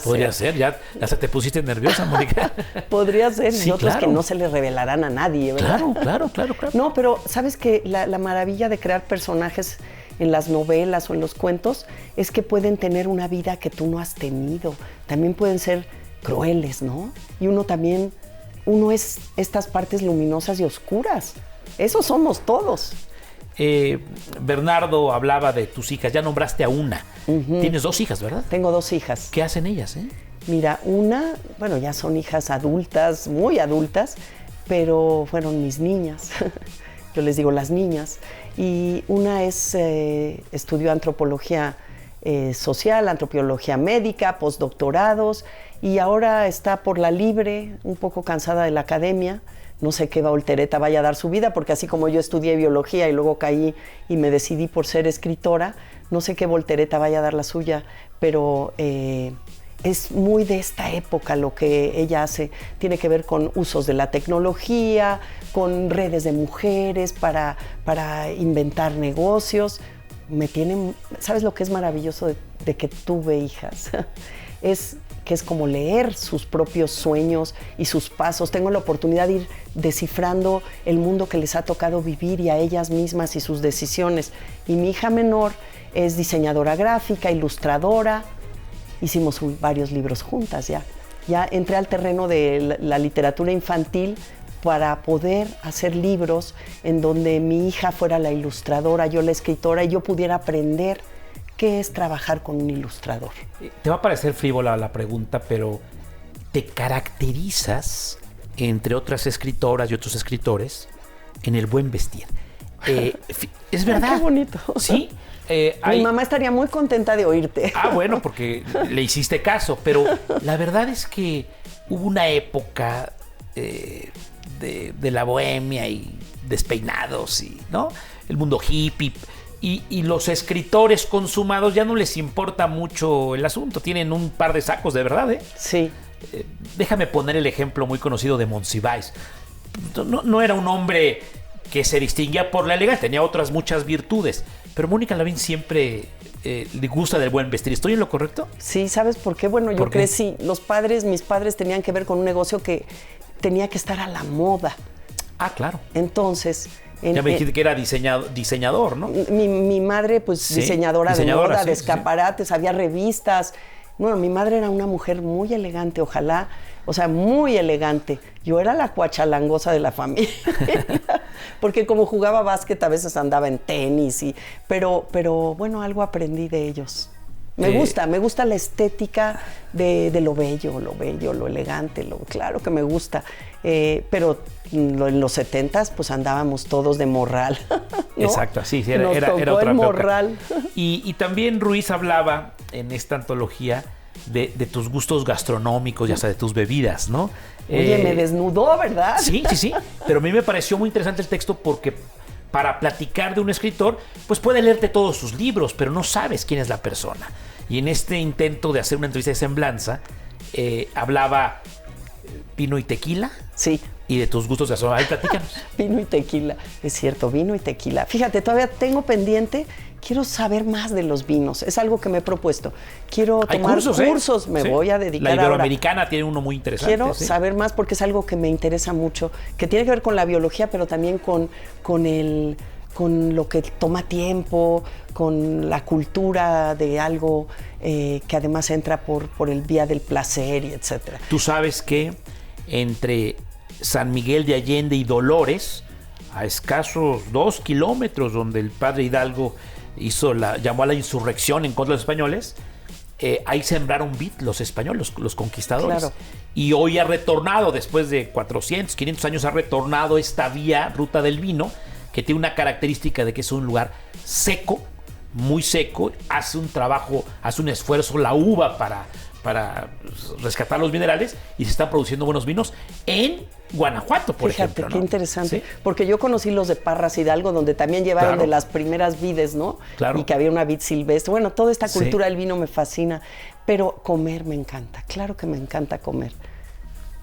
Podría
ser. Ya hasta te pusiste nerviosa, Mónica.
Podría ser.
Sí,
y otros
claro.
que no se le revelarán a nadie, ¿verdad?
Claro.
No, pero ¿sabes qué? La maravilla de crear personajes en las novelas o en los cuentos es que pueden tener una vida que tú no has tenido. También pueden ser crueles, ¿no? Y uno es estas partes luminosas y oscuras. Eso somos todos.
Bernardo hablaba de tus hijas, ya nombraste a una. Tienes 2 hijas, ¿verdad?
Tengo 2 hijas.
¿Qué hacen ellas?
Mira, bueno, ya son hijas adultas, muy adultas, pero fueron mis niñas. Yo les digo las niñas. Y una estudió antropología social, antropología médica, postdoctorados, y ahora está por la libre, un poco cansada de la academia. No sé qué voltereta vaya a dar su vida, porque así como yo estudié biología y luego caí y me decidí por ser escritora, no sé qué voltereta vaya a dar la suya, pero es muy de esta época lo que ella hace. Tiene que ver con usos de la tecnología, con redes de mujeres para inventar negocios. ¿Sabes lo que es maravilloso de que tuve hijas? Es que es como leer sus propios sueños y sus pasos. Tengo la oportunidad de ir descifrando el mundo que les ha tocado vivir y a ellas mismas y sus decisiones. Y mi hija menor es diseñadora gráfica, ilustradora. Hicimos varios libros juntas ya. Ya entré al terreno de la literatura infantil para poder hacer libros en donde mi hija fuera la ilustradora, yo la escritora, y yo pudiera aprender qué es trabajar con un ilustrador.
Te va a parecer frívola la pregunta, pero te caracterizas, entre otras escritoras y otros escritores, en el buen vestir. Es verdad.
Ay, qué bonito.
Sí.
Mi mamá estaría muy contenta de oírte.
Bueno, porque le hiciste caso, pero la verdad es que hubo una época de la bohemia y despeinados, y, ¿no? El mundo hippie. Y los escritores consumados ya no les importa mucho el asunto. Tienen un par de sacos, de verdad, ¿eh?
Sí.
Déjame poner el ejemplo muy conocido de Monsiváis. No era un hombre que se distinguía por la elegancia, tenía otras muchas virtudes. Pero Mónica Lavín siempre le gusta del buen vestir. ¿Estoy en lo correcto?
Sí, ¿sabes por qué? Bueno, yo crecí. Mis padres tenían que ver con un negocio que tenía que estar a la moda.
Claro.
Entonces...
Ya me dijiste que era diseñador, ¿no?
Mi madre, pues, sí, diseñadora de moda, sí, de escaparates, había revistas. Bueno, mi madre era una mujer muy elegante, muy elegante. Yo era la cuachalangosa de la familia. Porque como jugaba básquet, a veces andaba en tenis. Pero bueno, algo aprendí de ellos. Me gusta la estética de lo bello, lo elegante, claro que me gusta. Pero en los 70s, pues andábamos todos de morral, ¿no?
Exacto, sí, era otra
el morral.
Y también Ruiz hablaba en esta antología de tus gustos gastronómicos, ya sea de tus bebidas, ¿no?
Oye, me desnudó, ¿verdad?
Sí. Pero a mí me pareció muy interesante el texto porque para platicar de un escritor, pues puede leerte todos sus libros, pero no sabes quién es la persona. Y en este intento de hacer una entrevista de semblanza, hablaba vino y tequila.
Sí.
y de tus gustos de gastronomía. Ahí platícanos.
Vino y tequila, es cierto, vino y tequila. Fíjate, todavía tengo pendiente, quiero saber más de los vinos, es algo que me he propuesto. Quiero tomar cursos, me voy a dedicar
ahora. La
ahora.
Iberoamericana tiene uno muy interesante.
Quiero saber más porque es algo que me interesa mucho, que tiene que ver con la biología, pero también con lo que toma tiempo, con la cultura de algo que además entra por el vía del placer y etcétera.
Tú sabes que entre San Miguel de Allende y Dolores, a escasos 2 kilómetros donde el padre Hidalgo llamó a la insurrección en contra de los españoles, ahí sembraron vid los españoles, los conquistadores.
Claro.
Y hoy ha retornado, después de 400, 500 años, ha retornado esta vía, ruta del vino, que tiene una característica de que es un lugar seco, muy seco, hace un trabajo, hace un esfuerzo la uva para rescatar los minerales y se están produciendo buenos vinos en Guanajuato, por ejemplo.
Fíjate, qué interesante.
¿Sí?
Porque yo conocí los de Parras Hidalgo, donde también llevaron de las primeras vides, ¿no?
Claro.
Y que había una vid silvestre. Bueno, toda esta cultura del vino me fascina. Pero comer me encanta. Claro que me encanta comer.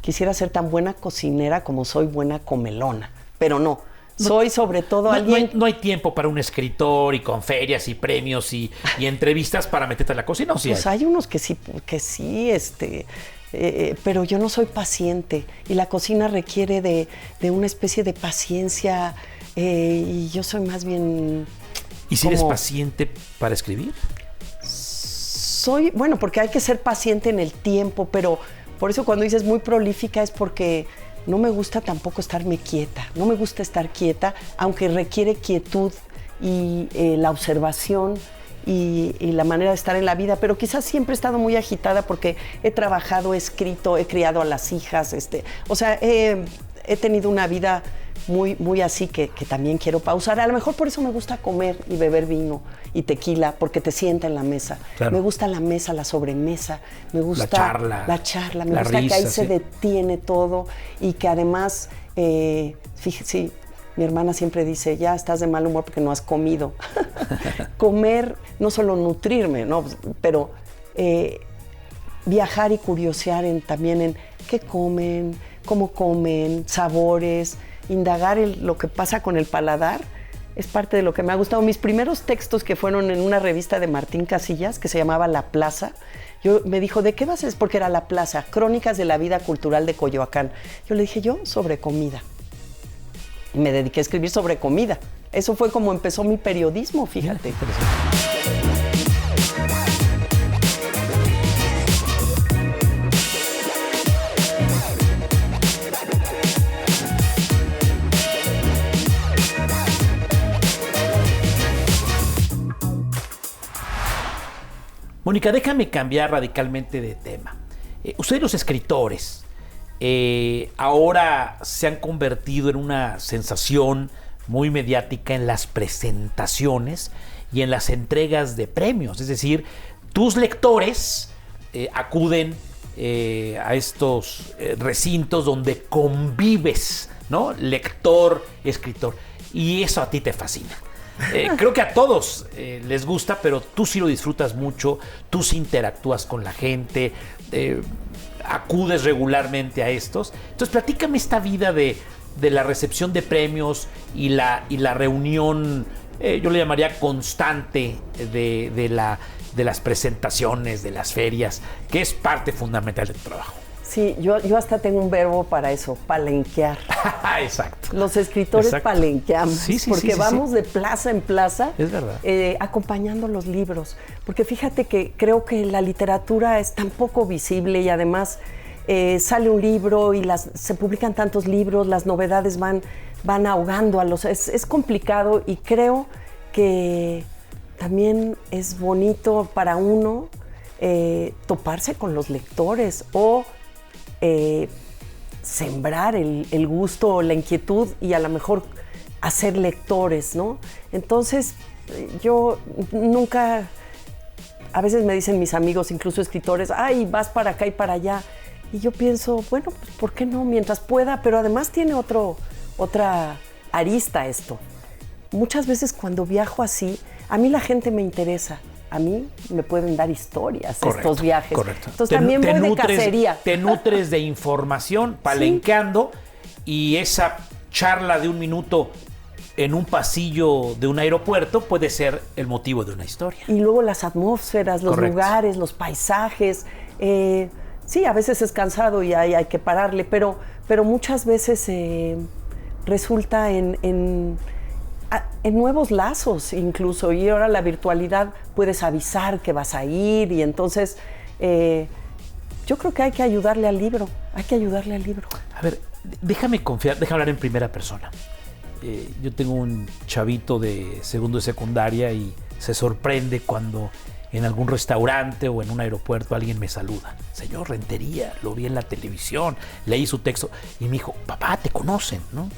Quisiera ser tan buena cocinera como soy buena comelona. Pero no. Soy sobre todo alguien...
No hay tiempo para un escritor y con ferias y premios y entrevistas para meterte en la cocina. ¿Sí
pues hay unos que sí, pero yo no soy paciente y la cocina requiere de una especie de paciencia y yo soy más bien...
¿Y si eres paciente para escribir?
Bueno, porque hay que ser paciente en el tiempo, pero por eso cuando dices muy prolífica es porque... No me gusta tampoco estarme quieta, no me gusta estar quieta, aunque requiere quietud y la observación y la manera de estar en la vida, pero quizás siempre he estado muy agitada porque he trabajado, he escrito, he criado a las hijas, o sea, he tenido una vida muy, muy así que también quiero pausar. A lo mejor por eso me gusta comer y beber vino y tequila, porque te sienta en la mesa. Claro. Me gusta la mesa, la sobremesa, me gusta la charla, me gusta que ahí se detiene todo y que además, fíjate, sí, mi hermana siempre dice, ya estás de mal humor porque no has comido. Comer, no solo nutrirme, ¿no? Pero viajar y curiosear también en qué comen, cómo comen, sabores, indagar lo que pasa con el paladar es parte de lo que me ha gustado. Mis primeros textos que fueron en una revista de Martín Casillas que se llamaba La Plaza, me dijo, ¿de qué vas a hacer? Porque era La Plaza, Crónicas de la Vida Cultural de Coyoacán. Yo le dije, yo sobre comida. Y me dediqué a escribir sobre comida. Eso fue como empezó mi periodismo, fíjate.
Mónica, déjame cambiar radicalmente de tema. Ustedes los escritores ahora se han convertido en una sensación muy mediática en las presentaciones y en las entregas de premios. Es decir, tus lectores acuden a estos recintos donde convives, ¿no? Lector, escritor. Y eso a ti te fascina. Creo que a todos les gusta, pero tú sí lo disfrutas mucho, tú sí interactúas con la gente, acudes regularmente a estos. Entonces, platícame esta vida de la recepción de premios y la reunión, yo le llamaría constante de las presentaciones, de las ferias, que es parte fundamental de tu trabajo.
Sí, yo hasta tengo un verbo para eso, palenquear.
Exacto.
Los escritores palenqueamos, porque vamos de plaza en plaza,
es verdad,
acompañando los libros. Porque fíjate que creo que la literatura es tan poco visible y además sale un libro y se publican tantos libros, las novedades van ahogando a los... Es complicado y creo que también es bonito para uno toparse con los lectores o... sembrar el gusto o la inquietud y a lo mejor hacer lectores, ¿no? Entonces, yo nunca... A veces me dicen mis amigos, incluso escritores, ay, vas para acá y para allá. Y yo pienso, bueno, pues, ¿por qué no? Mientras pueda, pero además tiene otra arista esto. Muchas veces cuando viajo así, a mí la gente me interesa. A mí me pueden dar historias estos viajes.
Correcto.
Entonces también voy de cacería.
Te nutres de información, palenqueando, y esa charla de un minuto en un pasillo de un aeropuerto puede ser el motivo de una historia.
Y luego las atmósferas, los
Correcto.
lugares, los paisajes. Sí, a veces es cansado y hay que pararle, pero muchas veces resulta en nuevos lazos incluso. Y ahora la virtualidad puedes avisar que vas a ir y entonces yo creo que hay que ayudarle al libro. Hay que ayudarle al libro.
A ver, déjame hablar en primera persona. Yo tengo un chavito de segundo de secundaria y se sorprende cuando en algún restaurante o en un aeropuerto alguien me saluda. Señor Rentería, lo vi en la televisión, leí su texto y me dijo, papá, te conocen, ¿no?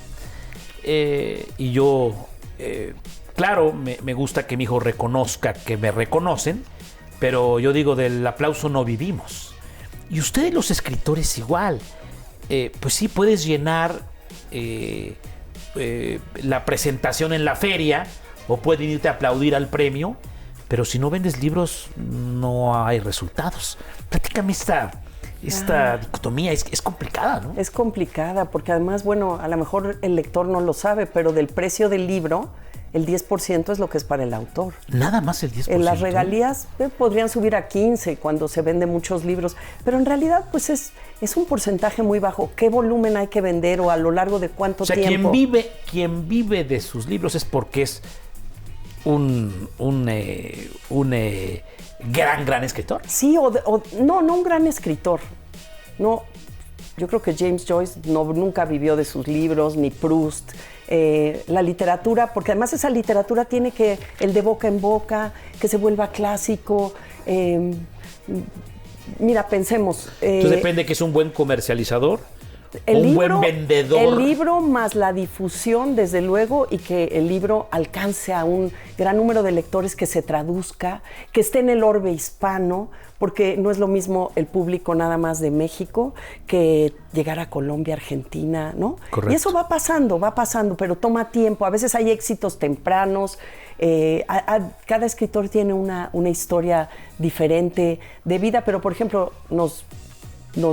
Y yo, claro, me gusta que mi hijo reconozca que me reconocen, pero yo digo, del aplauso no vivimos. Y ustedes los escritores igual, pues sí puedes llenar la presentación en la feria o pueden irte a aplaudir al premio, pero si no vendes libros no hay resultados. Platícame esta dicotomía, es complicada, ¿no?
Es complicada porque además, bueno, a lo mejor el lector no lo sabe, pero del precio del libro, el 10% es lo que es para el autor.
Nada más el 10%.
Las regalías podrían subir a 15 cuando se venden muchos libros, pero en realidad pues es un porcentaje muy bajo. ¿Qué volumen hay que vender o a lo largo de cuánto tiempo?
Quien vive de sus libros es porque es un gran escritor.
Sí, no un gran escritor. No, yo creo que James Joyce nunca vivió de sus libros, ni Proust. La literatura, porque además esa literatura tiene que el de boca en boca, que se vuelva clásico. Mira, pensemos.
Entonces depende que es un buen comercializador,
buen
vendedor.
El libro más la difusión, desde luego, y que el libro alcance a un gran número de lectores, que se traduzca, que esté en el orbe hispano, porque no es lo mismo el público nada más de México que llegar a Colombia, Argentina, ¿no?
Correcto.
Y eso va pasando, pero toma tiempo. A veces hay éxitos tempranos. Cada escritor tiene una historia diferente de vida, pero por ejemplo, nos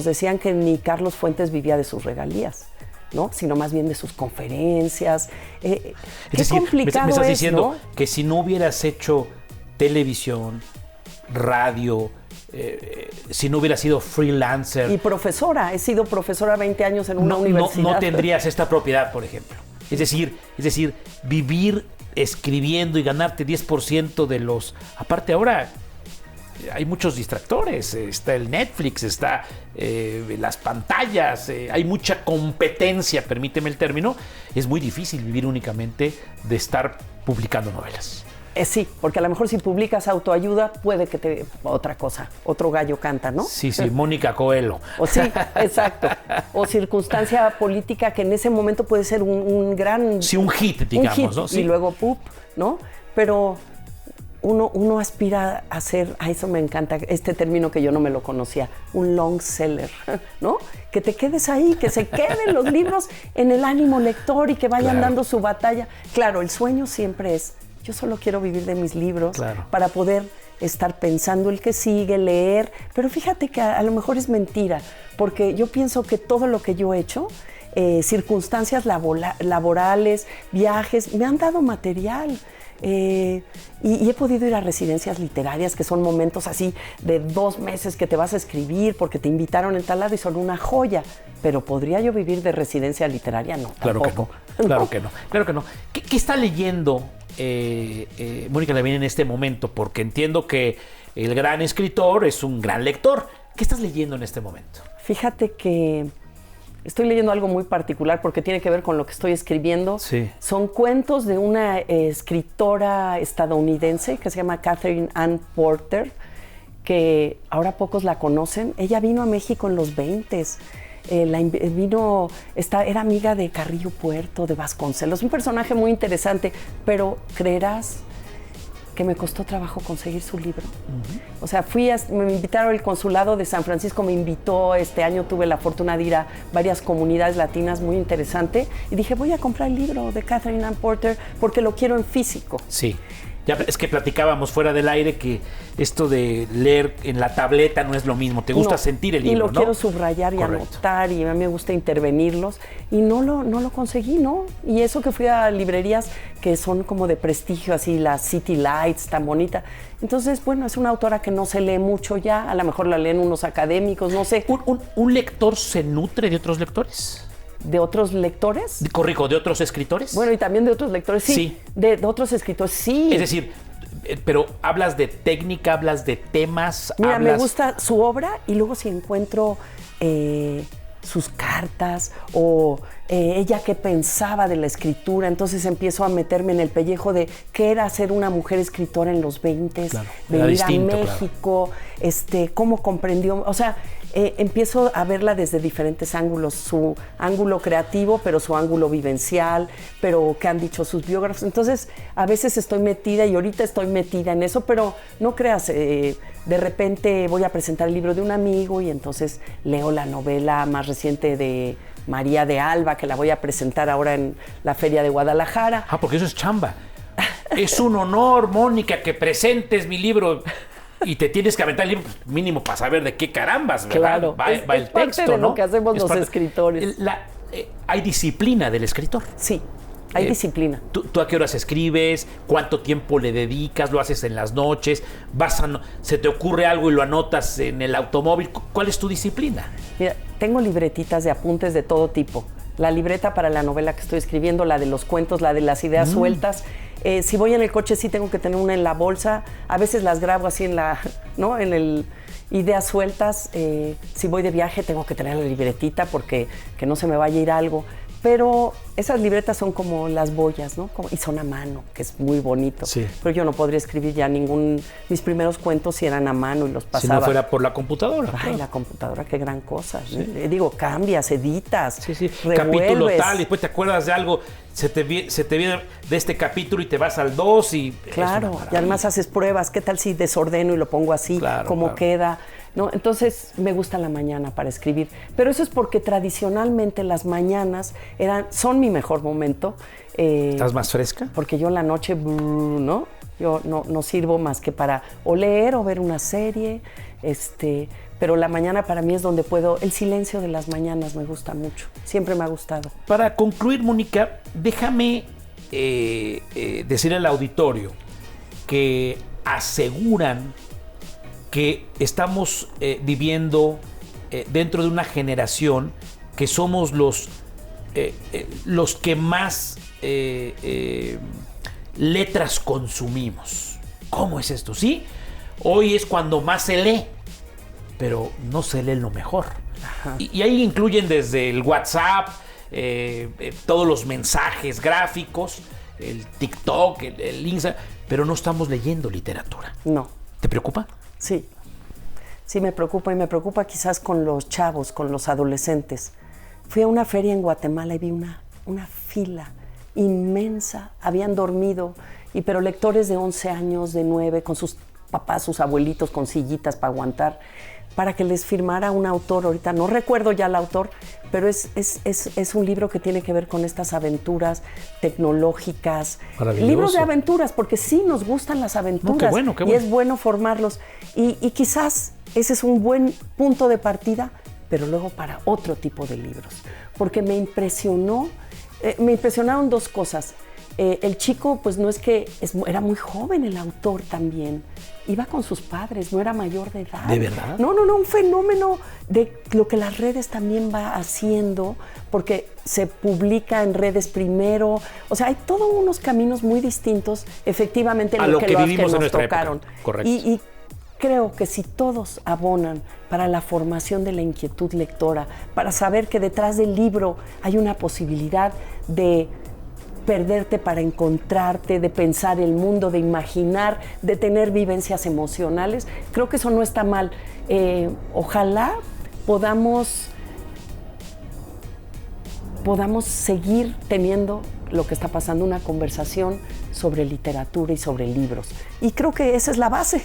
decían que ni Carlos Fuentes vivía de sus regalías, ¿no? Sino más bien de sus conferencias. Qué complicado
me estás
es,
diciendo,
¿no?
que si no hubieras hecho televisión, radio, si no hubieras sido freelancer...
Y profesora, he sido profesora 20 años en una universidad.
No tendrías esta propiedad, por ejemplo. Es decir, vivir escribiendo y ganarte 10% de los... Aparte ahora... Hay muchos distractores, está el Netflix, está las pantallas, hay mucha competencia, permíteme el término. Es muy difícil vivir únicamente de estar publicando novelas.
Sí, porque a lo mejor si publicas autoayuda puede que otra cosa, otro gallo canta, ¿no?
Sí, Mónica Coelho.
O sí, exacto. O circunstancia política que en ese momento puede ser un gran...
Sí, un hit, digamos, ¿no? Sí.
Y luego, ¿no? Pero... Uno aspira a ser, a eso me encanta, este término que yo no me lo conocía, un long seller, ¿no? Que te quedes ahí, que se queden los libros en el ánimo lector y que vayan dando su batalla. Claro, el sueño siempre es, yo solo quiero vivir de mis libros para poder estar pensando el que sigue, leer, pero fíjate que a lo mejor es mentira, porque yo pienso que todo lo que yo he hecho, circunstancias laborales, viajes, me han dado material. Y he podido ir a residencias literarias, que son momentos así de 2 meses que te vas a escribir porque te invitaron en tal lado y son una joya. Pero ¿podría yo vivir de residencia literaria? No,
claro
tampoco.
Que no. ¿Qué está leyendo Mónica Lavín en este momento? Porque entiendo que el gran escritor es un gran lector. ¿Qué estás leyendo en este momento?
Fíjate que estoy leyendo algo muy particular porque tiene que ver con lo que estoy escribiendo.
Sí.
Son cuentos de una escritora estadounidense que se llama Catherine Ann Porter, que ahora pocos la conocen. Ella vino a México en los 20s. Era amiga de Carrillo Puerto, de Vasconcelos, un personaje muy interesante, pero creerás que me costó trabajo conseguir su libro. O sea, me invitaron, el consulado de San Francisco me invitó, este año tuve la fortuna de ir a varias comunidades latinas, muy interesante, y dije, voy a comprar el libro de Catherine Ann Porter porque lo quiero en físico.
Sí. Ya es que platicábamos fuera del aire que esto de leer en la tableta no es lo mismo. Te gusta sentir el libro,
y lo
¿no?
quiero subrayar y
Correcto.
anotar, y a mí me gusta intervenirlos, y no lo conseguí, ¿no? Y eso que fui a librerías que son como de prestigio, así, la City Lights, tan bonita. Entonces, bueno, es una autora que no se lee mucho ya, a lo mejor la leen unos académicos, no sé.
¿Un lector se nutre de otros lectores?
¿De otros lectores?
Corrijo, ¿de otros escritores?
Bueno, y también de otros lectores, sí.
Sí.
De otros escritores, sí.
Es decir, pero hablas de técnica, hablas de temas,
Mira,
hablas...
me gusta su obra y luego si encuentro sus cartas o ella qué pensaba de la escritura, entonces empiezo a meterme en el pellejo de qué era ser una mujer escritora en los 20,
Claro,
venir
distinto,
a México, cómo comprendió, o sea, empiezo a verla desde diferentes ángulos, su ángulo creativo, pero su ángulo vivencial, pero qué han dicho sus biógrafos. Entonces, a veces estoy metida y ahorita estoy metida en eso, pero no creas, de repente voy a presentar el libro de un amigo y entonces leo la novela más reciente de María de Alba, que la voy a presentar ahora en la Feria de Guadalajara.
Ah, porque eso es chamba. Es un honor, Mónica, que presentes mi libro y te tienes que aventar el libro mínimo para saber de qué carambas, ¿verdad?
Claro,
va
es
el
parte
texto,
de
¿no?
lo que hacemos
Es
los
parte-
escritores.
Hay disciplina del escritor.
Sí, hay disciplina.
¿Tú a qué horas escribes? ¿Cuánto tiempo le dedicas? ¿Lo haces en las noches? ¿Se te ocurre algo y lo anotas en el automóvil? ¿Cuál es tu disciplina?
Mira, tengo libretitas de apuntes de todo tipo. La libreta para la novela que estoy escribiendo, la de los cuentos, la de las ideas sueltas. Si voy en el coche sí tengo que tener una en la bolsa. A veces las grabo así ¿no? En el ideas sueltas. Si voy de viaje tengo que tener la libretita porque que no se me vaya a ir algo. Pero esas libretas son como las boyas, ¿no? Y son a mano, que es muy bonito.
Sí.
Pero yo no podría escribir ya mis primeros cuentos si eran a mano y los pasaba.
Si no fuera por la computadora.
Ay,
claro.
la computadora, qué gran cosa. Digo, cambias, editas,
Sí.
revuelves.
Capítulo tal, y después te acuerdas de algo, se te viene de este capítulo y te vas al 2 y...
Claro, y además haces pruebas. ¿Qué tal si desordeno y lo pongo así?
Claro,
¿Cómo
claro.
queda? ¿No? Entonces, me gusta la mañana para escribir. Pero eso es porque tradicionalmente las mañanas son mi mejor momento.
¿Estás más fresca?
Porque yo en la noche, ¿no? Yo no sirvo más que para o leer o ver una serie, pero la mañana para mí es donde puedo. El silencio de las mañanas me gusta mucho. Siempre me ha gustado.
Para concluir, Mónica, déjame decir al auditorio que aseguran que estamos viviendo dentro de una generación que somos los que más letras consumimos. ¿Cómo es esto? Sí, hoy es cuando más se lee, pero no se lee lo mejor. Y ahí incluyen desde el WhatsApp, todos los mensajes gráficos, el TikTok, el Instagram, pero no estamos leyendo literatura.
No.
¿Te preocupa?
Sí, me preocupa y me preocupa quizás con los chavos, con los adolescentes. Fui a una feria en Guatemala y vi una fila inmensa, habían dormido, pero lectores de 11 años, de 9, con sus papás, sus abuelitos con sillitas para aguantar, para que les firmara un autor. Ahorita no recuerdo ya el autor, pero es un libro que tiene que ver con estas aventuras tecnológicas.
Maravilloso.
Libros de aventuras, porque sí nos gustan las aventuras.
No, qué bueno.
Y es bueno formarlos. Y quizás ese es un buen punto de partida, pero luego para otro tipo de libros. Porque me impresionaron dos cosas. El chico, pues no es que era muy joven el autor también. Iba con sus padres, no era mayor de edad.
¿De verdad?
No, un fenómeno de lo que las redes también va haciendo, porque se publica en redes primero. O sea, hay todos unos caminos muy distintos, efectivamente, en
a
lo
lo que vivimos en
nos
nuestra
tocaron.
época. Correcto.
Y creo que si todos abonan para la formación de la inquietud lectora, para saber que detrás del libro hay una posibilidad de perderte para encontrarte, de pensar el mundo, de imaginar, de tener vivencias emocionales, creo que eso no está mal. Ojalá podamos seguir teniendo lo que está pasando, una conversación sobre literatura y sobre libros. Y creo que esa es la base.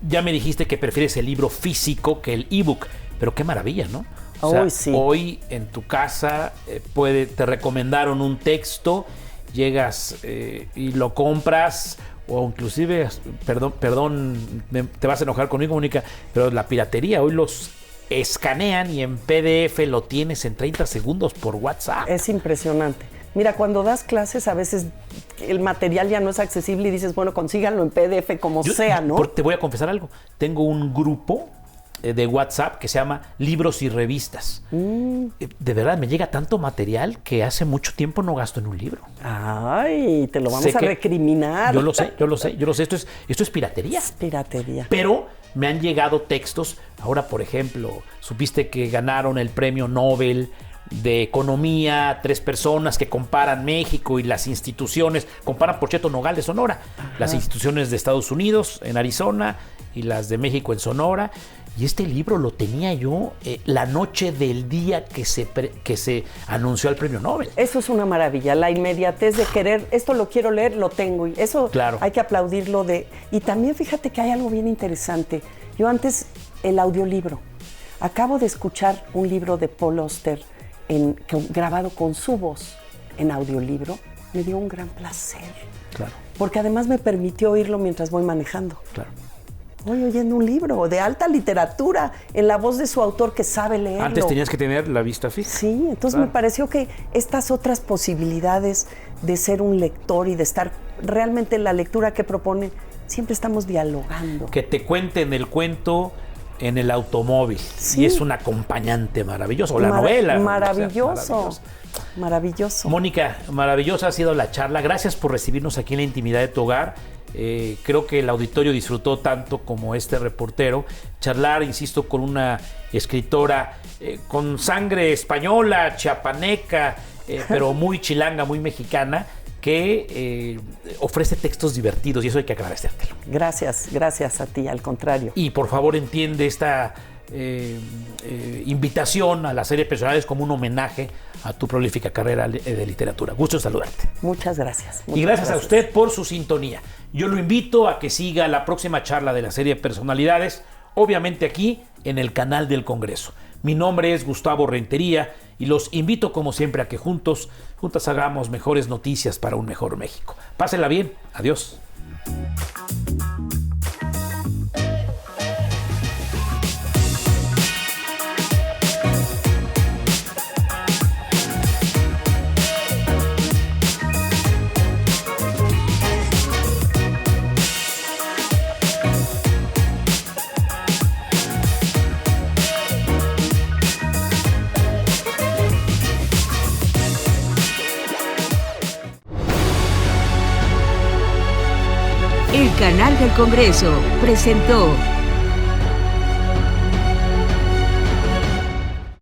Ya me dijiste que prefieres el libro físico que el ebook, pero qué maravilla, ¿no? O sea,
sí.
Hoy en tu casa te recomendaron un texto llegas y lo compras, o inclusive, perdón, te vas a enojar conmigo, Mónica, pero la piratería, hoy los escanean y en PDF lo tienes en 30 segundos por WhatsApp.
Es impresionante. Mira, cuando das clases, a veces el material ya no es accesible y dices, bueno, consíganlo en PDF como sea, ¿no?
Te voy a confesar algo. Tengo un grupo de WhatsApp que se llama Libros y Revistas. De verdad, me llega tanto material que hace mucho tiempo no gasto en un libro.
Ay, te lo vamos a recriminar.
Yo lo sé. Esto es piratería.
Es piratería.
Pero me han llegado textos. Ahora, por ejemplo, supiste que ganaron el premio Nobel de Economía 3 personas que comparan México y las instituciones, comparan por cierto Nogales de Sonora, las instituciones de Estados Unidos en Arizona y las de México en Sonora. Y este libro lo tenía yo la noche del día que se anunció el premio Nobel.
Eso es una maravilla, la inmediatez de querer, esto lo quiero leer, lo tengo. Y eso claro. Hay que aplaudirlo. Y también fíjate que hay algo bien interesante. Yo antes, el audiolibro. Acabo de escuchar un libro de Paul Auster grabado con su voz en audiolibro. Me dio un gran placer.
Claro.
Porque además me permitió oírlo mientras voy manejando.
Claro.
Voy oyendo un libro de alta literatura en la voz de su autor que sabe leerlo.
Antes tenías que tener la vista fija.
Sí, entonces me pareció que estas otras posibilidades de ser un lector y de estar realmente en la lectura que propone, siempre estamos dialogando.
Que te cuenten el cuento en el automóvil. Sí. Y es un acompañante maravilloso. O la novela.
Maravilloso. Maravilloso.
Mónica, maravillosa ha sido la charla. Gracias por recibirnos aquí en la intimidad de tu hogar. Creo que el auditorio disfrutó tanto como este reportero. Charlar, insisto, con una escritora con sangre española, chiapaneca, pero muy chilanga, muy mexicana, que ofrece textos divertidos y eso hay que agradecértelo.
Gracias a ti, al contrario.
Y por favor entiende esta invitación a la serie Personalidades como un homenaje a tu prolífica carrera de literatura. Gusto en saludarte.
Muchas gracias.
Y gracias a usted por su sintonía. Yo lo invito a que siga la próxima charla de la serie Personalidades, obviamente aquí en el canal del Congreso. Mi nombre es Gustavo Rentería y los invito como siempre a que juntas hagamos mejores noticias para un mejor México. Pásenla bien. Adiós.
El canal del Congreso presentó